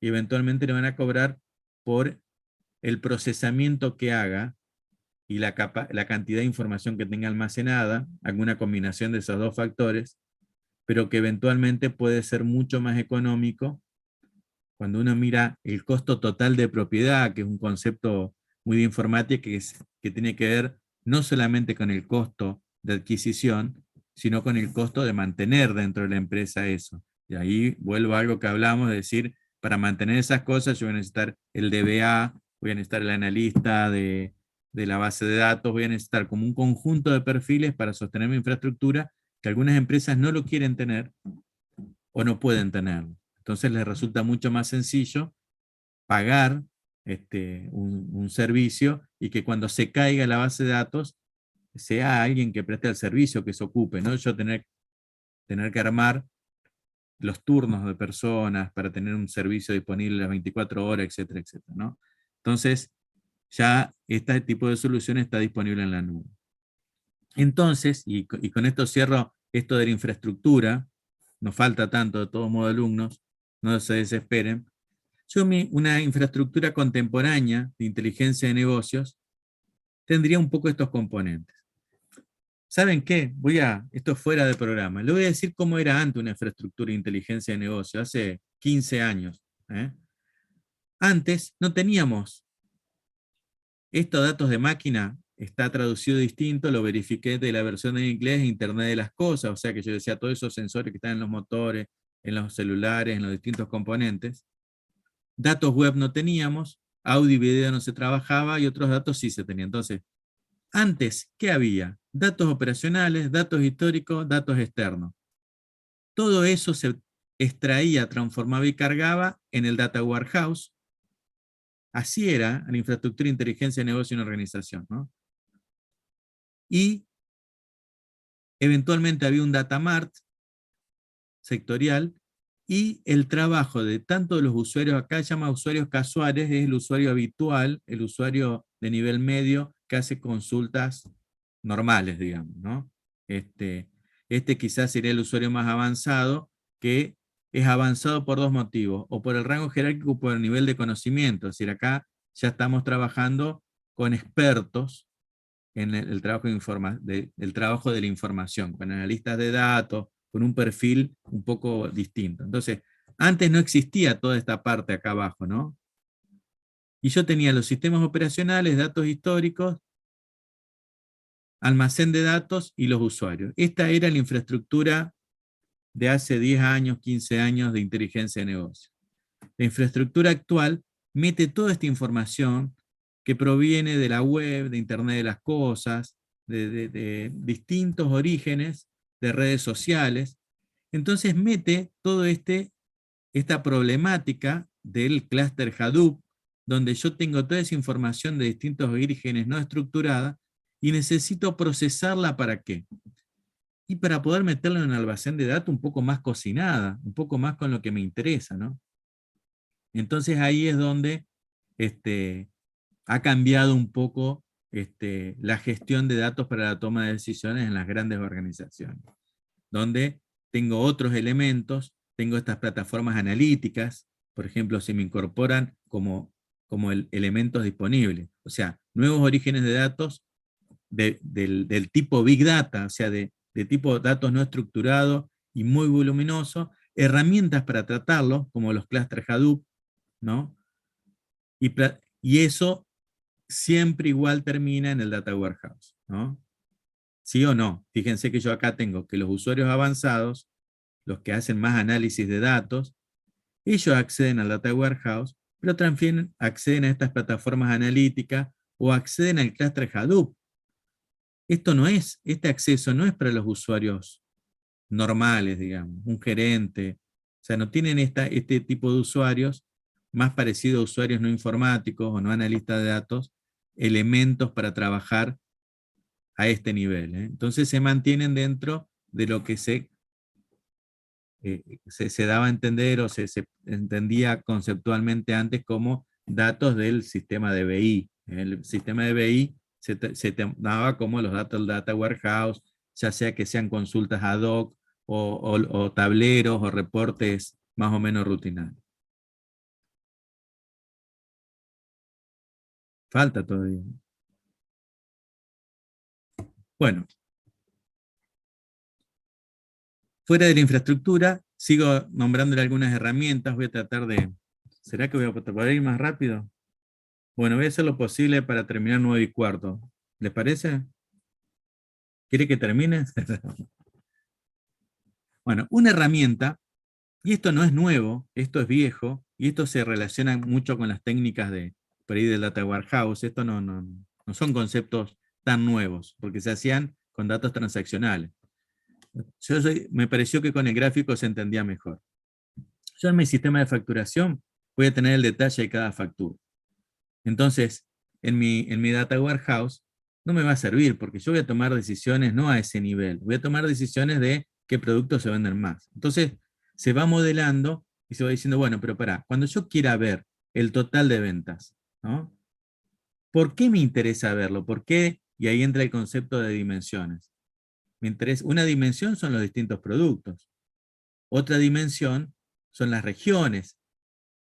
eventualmente le van a cobrar por el procesamiento que haga y la cantidad de información que tenga almacenada, alguna combinación de esos dos factores, pero que eventualmente puede ser mucho más económico cuando uno mira el costo total de propiedad, que es un concepto muy de informática que tiene que ver no solamente con el costo de adquisición, sino con el costo de mantener dentro de la empresa eso. Y ahí vuelvo a algo que hablamos, de decir, para mantener esas cosas yo voy a necesitar el DBA, voy a necesitar el analista de la base de datos, voy a necesitar como un conjunto de perfiles para sostener mi infraestructura, que algunas empresas no lo quieren tener o no pueden tenerlo. Entonces les resulta mucho más sencillo pagar un servicio y que cuando se caiga la base de datos sea alguien que preste el servicio, que se ocupe, ¿no? Yo tener que armar los turnos de personas para tener un servicio disponible las 24 horas, etcétera, etcétera, ¿no? Entonces, ya este tipo de solución está disponible en la nube. Entonces, y con esto cierro esto de la infraestructura, nos falta tanto, de todos modos, alumnos, no se desesperen. Una infraestructura contemporánea de inteligencia de negocios tendría un poco estos componentes. ¿Saben qué? Esto es fuera de programa. Le voy a decir cómo era antes una infraestructura de inteligencia de negocios, hace 15 años. Antes no teníamos estos datos de máquina, está traducido distinto, lo verifiqué de la versión en inglés, Internet de las Cosas, o sea que yo decía todos esos sensores que están en los motores, en los celulares, en los distintos componentes. Datos web no teníamos, audio y video no se trabajaba y otros datos sí se tenían. Entonces, antes, ¿qué había? Datos operacionales, datos históricos, datos externos. Todo eso se extraía, transformaba y cargaba en el Data Warehouse. Así era la infraestructura de inteligencia de negocio en una organización, ¿no? Y eventualmente había un Data Mart sectorial y el trabajo de tanto de los usuarios, acá se llama usuarios casuales, es el usuario habitual, el usuario de nivel medio que hace consultas normales, digamos, ¿no? Este quizás sería el usuario más avanzado, que es avanzado por dos motivos, o por el rango jerárquico o por el nivel de conocimiento. Es decir, acá ya estamos trabajando con expertos en el trabajo, el trabajo de la información, con analistas de datos, con un perfil un poco distinto. Entonces, antes no existía toda esta parte acá abajo, ¿no? Y yo tenía los sistemas operacionales, datos históricos, almacén de datos y los usuarios. Esta era la infraestructura de hace 10 años, 15 años de inteligencia de negocio. La infraestructura actual mete toda esta información que proviene de la web, de Internet de las cosas, de distintos orígenes, de redes sociales. Entonces mete toda esta problemática del clúster Hadoop, donde yo tengo toda esa información de distintos orígenes no estructurada y necesito procesarla ¿para qué? Y para poder meterla en un almacén de datos un poco más cocinada, un poco más con lo que me interesa, ¿no? Entonces ahí es donde ha cambiado un poco la gestión de datos para la toma de decisiones en las grandes organizaciones, donde tengo otros elementos, tengo estas plataformas analíticas, por ejemplo, se me incorporan como elementos disponibles, o sea, nuevos orígenes de datos del tipo Big Data, o sea, de tipo datos no estructurados y muy voluminoso, herramientas para tratarlos, como los clusters Hadoop, ¿no? Y eso siempre igual termina en el Data Warehouse, ¿no? ¿Sí o no? Fíjense que yo acá tengo que los usuarios avanzados, los que hacen más análisis de datos, ellos acceden al Data Warehouse, pero también acceden a estas plataformas analíticas o acceden al cluster Hadoop. Este acceso no es para los usuarios normales, digamos, un gerente. O sea, no tienen este tipo de usuarios, más parecido a usuarios no informáticos o no analistas de datos, elementos para trabajar a este nivel, ¿eh? Entonces se mantienen dentro de lo que se daba a entender o se entendía conceptualmente antes como datos del sistema de BI. El sistema de BI se daba como los datos del Data Warehouse, ya sea que sean consultas ad hoc o tableros o reportes más o menos rutinarios. Falta todavía. Bueno, fuera de la infraestructura, sigo nombrándole algunas herramientas, voy a tratar de... ¿Será que voy a poder ir más rápido? Bueno, voy a hacer lo posible para terminar 9:15. ¿Les parece? ¿Quiere que termine? Bueno, una herramienta, y esto no es nuevo, esto es viejo, y esto se relaciona mucho con las técnicas por ahí del Data Warehouse. Esto no son conceptos tan nuevos, porque se hacían con datos transaccionales. Me pareció que con el gráfico se entendía mejor. Yo en mi sistema de facturación voy a tener el detalle de cada factura. Entonces, en mi Data Warehouse no me va a servir, porque yo voy a tomar decisiones no a ese nivel, voy a tomar decisiones de qué productos se venden más. Entonces, se va modelando y se va diciendo, bueno, pero pará, cuando yo quiera ver el total de ventas, ¿no? ¿Por qué me interesa verlo? ¿Por qué? Y ahí entra el concepto de dimensiones. Una dimensión son los distintos productos. Otra dimensión son las regiones.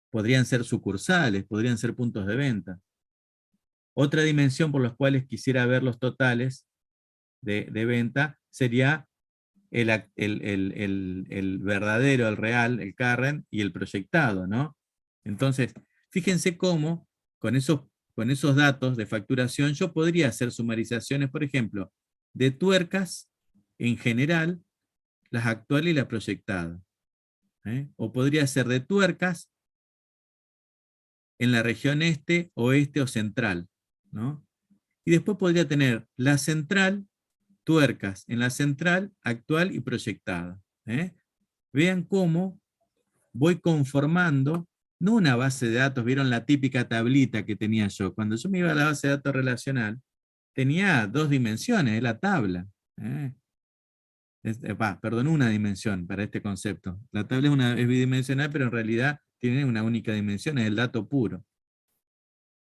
Podrían ser sucursales, podrían ser puntos de venta. Otra dimensión por las cuales quisiera ver los totales de venta sería el verdadero, el real, el current y el proyectado, ¿no? Entonces, fíjense cómo con esos datos de facturación yo podría hacer sumarizaciones, por ejemplo, de tuercas en general, las actuales y las proyectadas. O podría ser de tuercas en la región este, oeste o central, ¿no? Y después podría tener la central, tuercas en la central, actual y proyectada. Vean cómo voy conformando, no una base de datos, vieron la típica tablita que tenía yo. Cuando yo me iba a la base de datos relacional, tenía 2 dimensiones, es la tabla. Perdón, una dimensión para este concepto. La tabla es bidimensional, pero en realidad tiene una única dimensión, es el dato puro.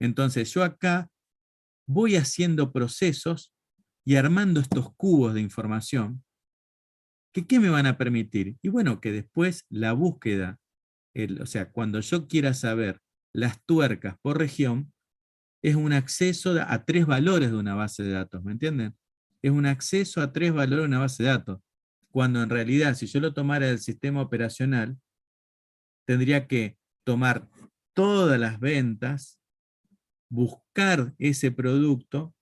Entonces yo acá voy haciendo procesos y armando estos cubos de información ¿Qué me van a permitir? Y bueno, que después la búsqueda, o sea, cuando yo quiera saber las tuercas por región, es un acceso a 3 valores de una base de datos, ¿me entienden? Es un acceso a 3 valores de una base de datos, cuando en realidad, si yo lo tomara del sistema operacional, tendría que tomar todas las ventas, buscar ese producto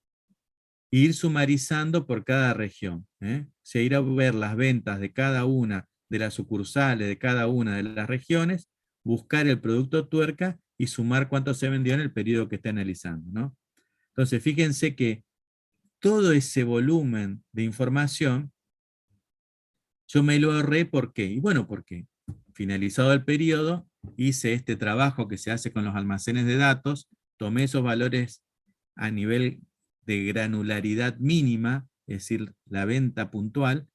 e ir sumarizando por cada región. O sea, ir a ver las ventas de cada una de las sucursales, de cada una de las regiones, buscar el producto tuerca y sumar cuánto se vendió en el periodo que esté analizando, ¿no? Entonces, fíjense que todo ese volumen de información, yo me lo ahorré, ¿por qué? Y bueno, porque finalizado el periodo, hice este trabajo que se hace con los almacenes de datos, tomé esos valores a nivel de granularidad mínima, es decir, la venta puntual,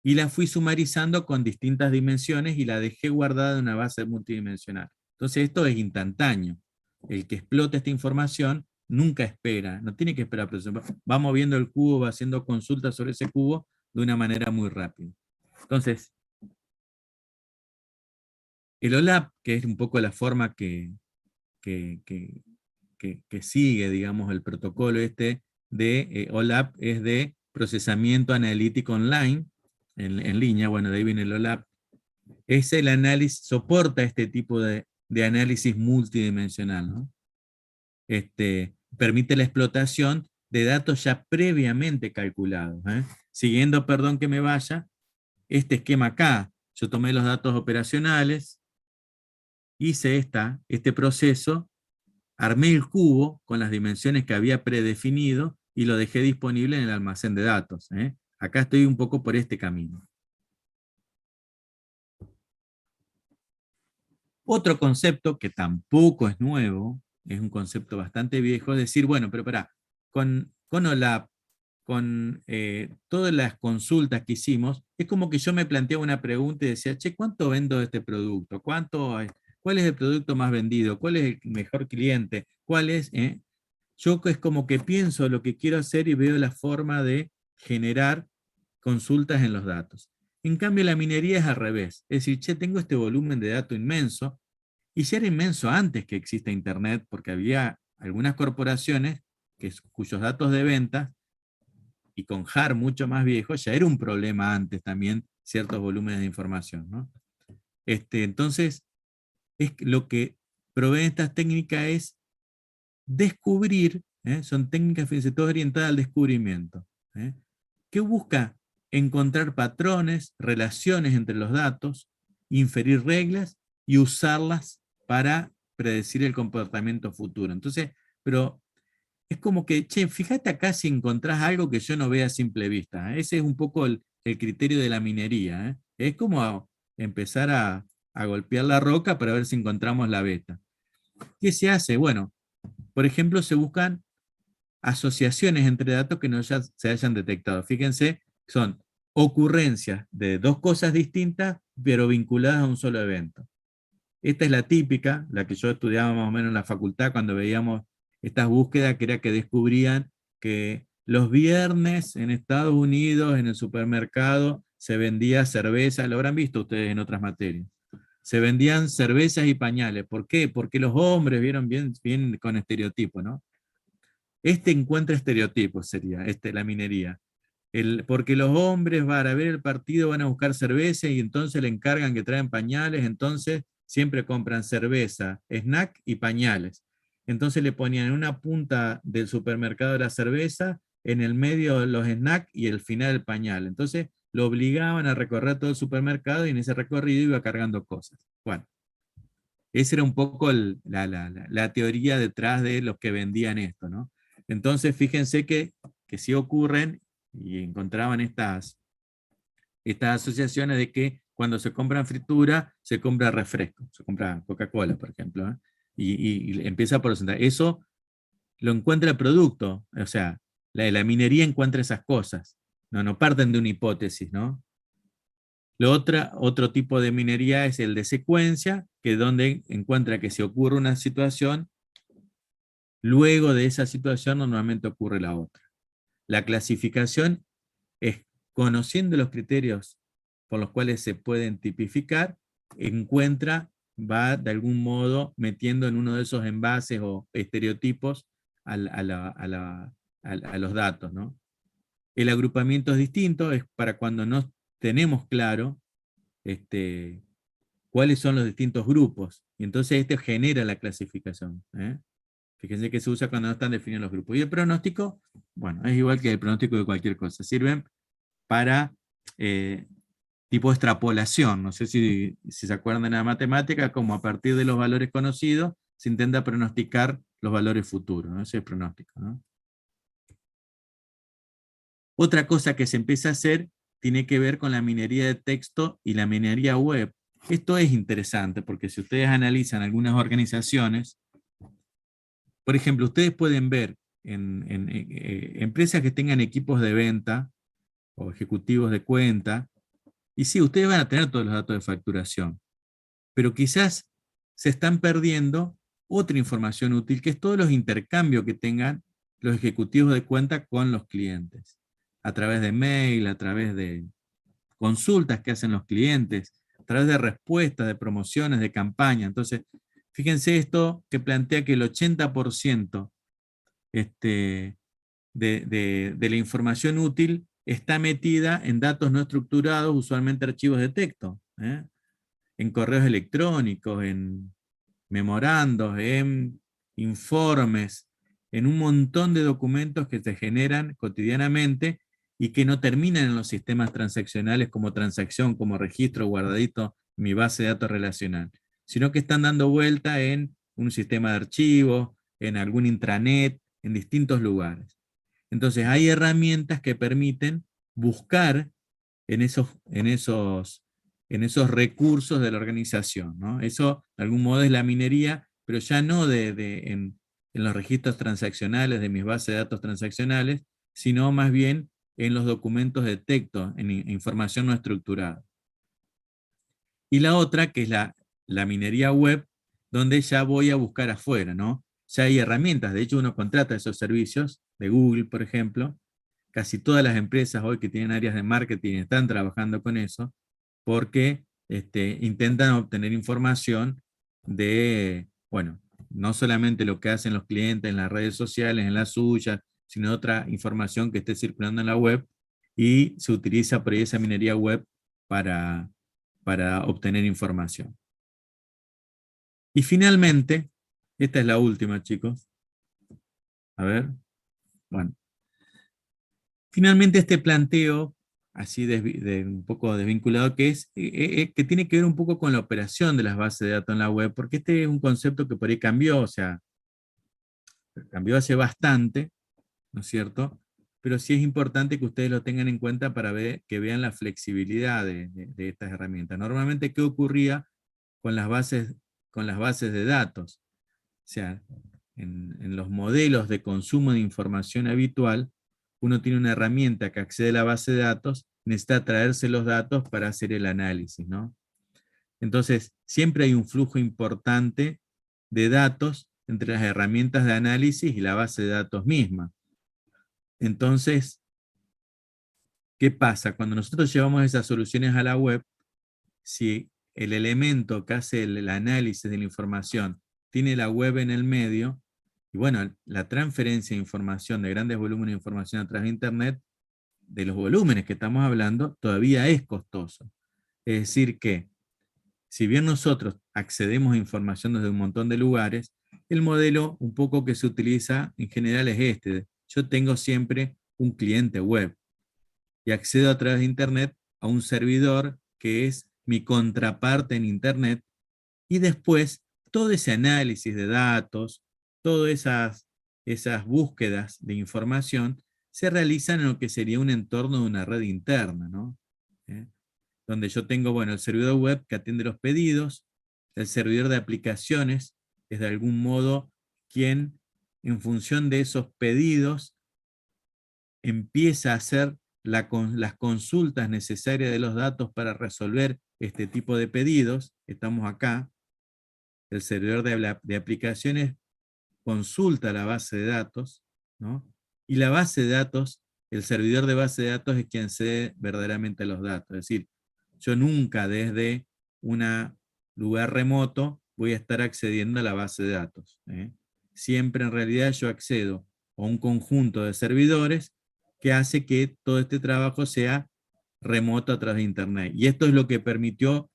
y la fui sumarizando con distintas dimensiones y la dejé guardada en una base multidimensional. Entonces esto es instantáneo. El que explota esta información nunca espera, no tiene que esperar, va moviendo el cubo, va haciendo consultas sobre ese cubo de una manera muy rápida. Entonces, el OLAP, que es un poco la forma que sigue, digamos, el protocolo este de OLAP, es de procesamiento analítico online, en línea, bueno, de ahí viene el OLAP, es el análisis, soporta este tipo de análisis multidimensional, ¿no? Permite la explotación de datos ya previamente calculados. Siguiendo, perdón que me vaya, este esquema acá, yo tomé los datos operacionales, hice este proceso, armé el cubo con las dimensiones que había predefinido y lo dejé disponible en el almacén de datos. Acá estoy un poco por este camino. Otro concepto que tampoco es nuevo, es un concepto bastante viejo, es decir, bueno, pero pará, con OLAP, con todas las consultas que hicimos, es como que yo me planteaba una pregunta y decía, che, ¿cuánto vendo de este producto? ¿Cuál es el producto más vendido? ¿Cuál es el mejor cliente? ¿Cuál es? Yo es como que pienso lo que quiero hacer y veo la forma de generar consultas en los datos. En cambio, la minería es al revés. Es decir, che, tengo este volumen de datos inmenso, y ya era inmenso antes que exista Internet, porque había algunas corporaciones cuyos datos de ventas, y con JAR mucho más viejo, ya era un problema antes también ciertos volúmenes de información, ¿no? Entonces, lo que proveen estas técnicas es descubrir, son técnicas, fíjense, todas orientadas al descubrimiento. ¿Qué busca? Encontrar patrones, relaciones entre los datos, inferir reglas y usarlas para predecir el comportamiento futuro. Entonces, pero es como que, che, fíjate acá si encontrás algo que yo no vea a simple vista. Ese es un poco el criterio de la minería. Es como empezar a golpear la roca para ver si encontramos la beta. ¿Qué se hace? Bueno, por ejemplo, se buscan asociaciones entre datos que no ya se hayan detectado. Fíjense, son ocurrencias de dos cosas distintas, pero vinculadas a un solo evento. Esta es la típica, la que yo estudiaba más o menos en la facultad cuando veíamos estas búsquedas, que era que descubrían que los viernes en Estados Unidos, en el supermercado, se vendía cerveza, lo habrán visto ustedes en otras materias. Se vendían cervezas y pañales. ¿Por qué? Porque los hombres vieron bien con estereotipos, ¿no? Encuentra estereotipos, sería la minería. Porque los hombres para ver el partido van a buscar cerveza y entonces le encargan que traen pañales, entonces siempre compran cerveza, snack y pañales. Entonces le ponían en una punta del supermercado la cerveza, en el medio los snacks y el final el pañal. Entonces lo obligaban a recorrer todo el supermercado y en ese recorrido iba cargando cosas. Bueno, esa era un poco la teoría detrás de los que vendían esto, ¿no? Entonces fíjense que sí ocurren y encontraban estas asociaciones de que cuando se compran fritura, se compra refresco, se compra Coca-Cola, por ejemplo, y empieza por sentar. Eso lo encuentra el producto, o sea, la minería encuentra esas cosas, no parten de una hipótesis, ¿no? Otro tipo de minería es el de secuencia, que es donde encuentra que si ocurre una situación, luego de esa situación normalmente ocurre la otra. La clasificación es conociendo los criterios por los cuales se pueden tipificar, va de algún modo metiendo en uno de esos envases o estereotipos a los datos, ¿no? El agrupamiento es distinto, es para cuando no tenemos claro cuáles son los distintos grupos, y entonces genera la clasificación. Fíjense que se usa cuando no están definidos los grupos. Y el pronóstico, bueno, es igual que el pronóstico de cualquier cosa, sirven para tipo extrapolación. No sé si se acuerdan de la matemática, como a partir de los valores conocidos se intenta pronosticar los valores futuros, ¿no? Ese es el pronóstico, ¿no? Otra cosa que se empieza a hacer tiene que ver con la minería de texto y la minería web. Esto es interesante porque si ustedes analizan algunas organizaciones, por ejemplo, ustedes pueden ver en empresas que tengan equipos de venta o ejecutivos de cuenta, y sí, ustedes van a tener todos los datos de facturación, pero quizás se están perdiendo otra información útil, que es todos los intercambios que tengan los ejecutivos de cuenta con los clientes, a través de mail, a través de consultas que hacen los clientes, a través de respuestas, de promociones, de campaña. Entonces, fíjense esto que plantea que el 80% de la información útil está metida en datos no estructurados, usualmente archivos de texto, en correos electrónicos, en memorandos, en informes, en un montón de documentos que se generan cotidianamente y que no terminan en los sistemas transaccionales como transacción, como registro guardadito en mi base de datos relacional, sino que están dando vuelta en un sistema de archivos, en algún intranet, en distintos lugares. Entonces hay herramientas que permiten buscar en esos recursos de la organización, ¿no? Eso de algún modo es la minería, pero ya no en los registros transaccionales de mis bases de datos transaccionales, sino más bien en los documentos de texto, en información no estructurada. Y la otra, que es la minería web, donde ya voy a buscar afuera, ¿no? Ya hay herramientas, de hecho uno contrata esos servicios, de Google, por ejemplo. Casi todas las empresas hoy que tienen áreas de marketing están trabajando con eso, porque intentan obtener información de, bueno, no solamente lo que hacen los clientes en las redes sociales, en las suyas, sino otra información que esté circulando en la web, y se utiliza por ahí esa minería web para obtener información. Y finalmente, esta es la última, chicos. A ver, bueno. Finalmente este planteo, así un poco desvinculado, que tiene que ver un poco con la operación de las bases de datos en la web, porque este es un concepto que por ahí cambió, o sea, cambió hace bastante, ¿no es cierto? Pero sí es importante que ustedes lo tengan en cuenta para que vean la flexibilidad de estas herramientas. Normalmente, ¿qué ocurría con las bases de datos? O sea, en los modelos de consumo de información habitual, uno tiene una herramienta que accede a la base de datos, necesita traerse los datos para hacer el análisis, ¿no? Entonces, siempre hay un flujo importante de datos entre las herramientas de análisis y la base de datos misma. Entonces, ¿qué pasa? Cuando nosotros llevamos esas soluciones a la web, si el elemento que hace el análisis de la información tiene la web en el medio, y bueno, la transferencia de información, de grandes volúmenes de información a través de Internet, de los volúmenes que estamos hablando, todavía es costoso. Es decir que, si bien nosotros accedemos a información desde un montón de lugares, el modelo un poco que se utiliza en general es este. Yo tengo siempre un cliente web y accedo a través de Internet a un servidor que es mi contraparte en Internet, y después todo ese análisis de datos, todas esas búsquedas de información se realizan en lo que sería un entorno de una red interna, ¿no? Donde yo tengo, bueno, el servidor web que atiende los pedidos, el servidor de aplicaciones es de algún modo quien, en función de esos pedidos, empieza a hacer las consultas necesarias de los datos para resolver este tipo de pedidos. Estamos acá. El servidor de aplicaciones consulta la base de datos, ¿no? Y la base de datos, el servidor de base de datos es quien accede verdaderamente a los datos. Es decir, Yo nunca desde un lugar remoto voy a estar accediendo a la base de datos. Siempre en realidad yo accedo a un conjunto de servidores que hace que todo este trabajo sea remoto a través de Internet. Y esto es lo que permitió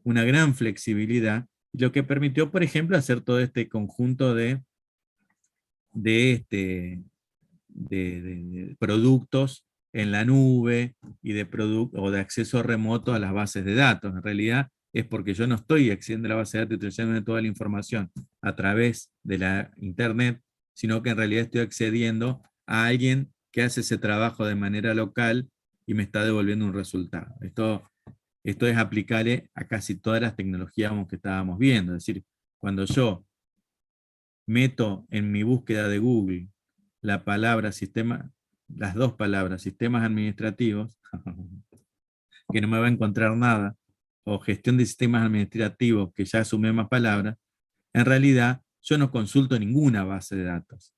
una gran flexibilidad, lo que permitió, por ejemplo, hacer todo este conjunto de productos en la nube y o de acceso remoto a las bases de datos. En realidad es porque yo no estoy accediendo a la base de datos y estoy accediendo a toda la información a través de la Internet, sino que en realidad estoy accediendo a alguien que hace ese trabajo de manera local y me está devolviendo un resultado. Esto es aplicable a casi todas las tecnologías que estábamos viendo. Es decir, cuando yo meto en mi búsqueda de Google la palabra sistema, las dos palabras, sistemas administrativos, que no me va a encontrar nada, o gestión de sistemas administrativos, que ya sumé más palabras, en realidad yo no consulto ninguna base de datos.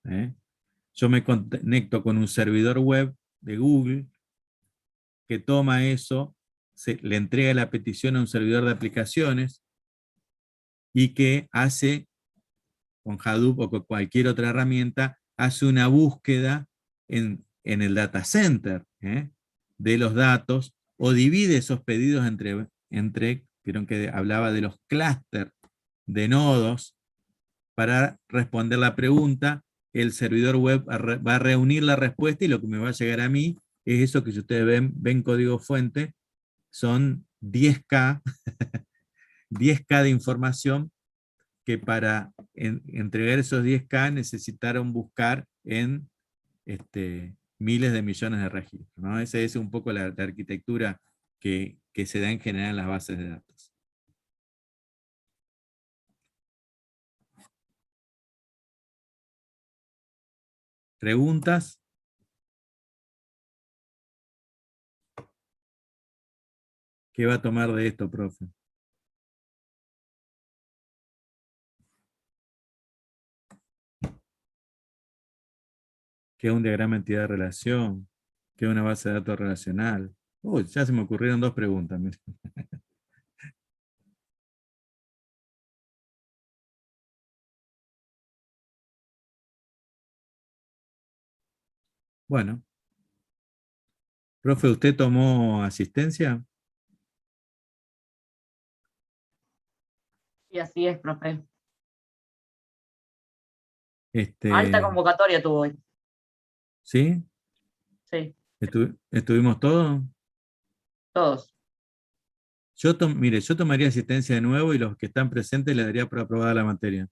Yo me conecto con un servidor web de Google que toma eso, le entrega la petición a un servidor de aplicaciones y que hace, con Hadoop o con cualquier otra herramienta, hace una búsqueda en el data center de los datos, o divide esos pedidos entre, vieron que hablaba de los clústeres de nodos, para responder la pregunta. El servidor web va a reunir la respuesta y lo que me va a llegar a mí es eso que si ustedes ven código fuente, son 10K, 10K de información que para entregar esos 10K necesitaron buscar en miles de millones de registros, ¿no? Esa es un poco la arquitectura que se da en general en las bases de datos. ¿Preguntas? ¿Qué va a tomar de esto, profe? ¿Qué es un diagrama de entidad de relación? ¿Qué es una base de datos relacional? Uy, ya se me ocurrieron 2 preguntas. Bueno. Profe, ¿usted tomó asistencia? Y así es, profe. Alta ¿Sí? convocatoria tuvo hoy. ¿Sí? Sí, ¿Estuvimos todos? todos. Mire, yo tomaría asistencia de nuevo y los que están presentes les daría por aprobada la materia.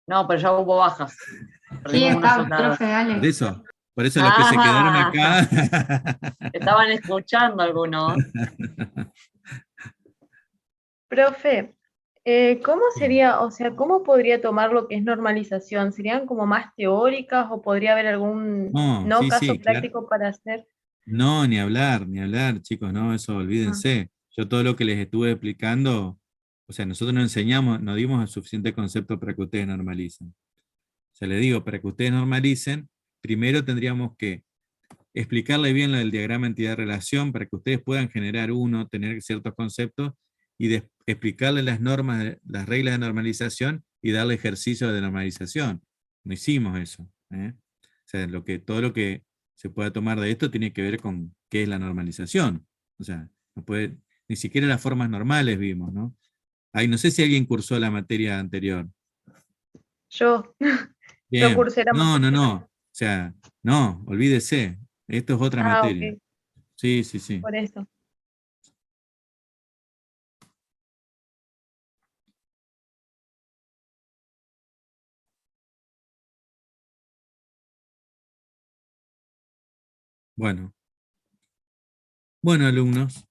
No, pero ya hubo bajas. Sí, Perdimos una está, soldada. profe, dale. Por eso los que se quedaron acá. Estaban escuchando algunos. Profe, ¿cómo sería, o sea, cómo podría tomar lo que es normalización? ¿Serían como más teóricas o podría haber algún No, sí, caso sí, claro. práctico para hacer? No, ni hablar, chicos, no, eso olvídense. Yo todo lo que les estuve explicando, o sea, nosotros no enseñamos, no dimos el suficiente concepto para que ustedes normalicen. O sea, les digo, para que ustedes normalicen, primero tendríamos que explicarle bien lo del diagrama entidad-relación para que ustedes puedan generar tener ciertos conceptos y explicarle las normas, las reglas de normalización y darle ejercicios de normalización. No hicimos eso. O sea, todo lo que se pueda tomar de esto tiene que ver con qué es la normalización. O sea, ni siquiera las formas normales vimos, ¿no? Ay, no sé si alguien cursó la materia anterior. Yo no Bien. cursé la No. materia. O sea, no, olvídese. Esto es otra materia. Ok, Sí. por eso. Bueno, alumnos.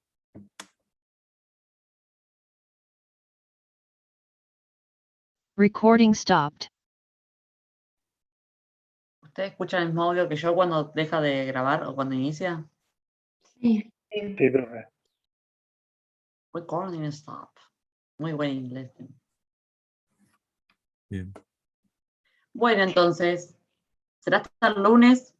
Recording stopped. ¿Ustedes escuchan el mismo audio que yo cuando deja de grabar o cuando inicia? Sí. Sí. Sí, profe. Recording stop. Muy buen inglés. Bien. Bueno, entonces, será hasta el lunes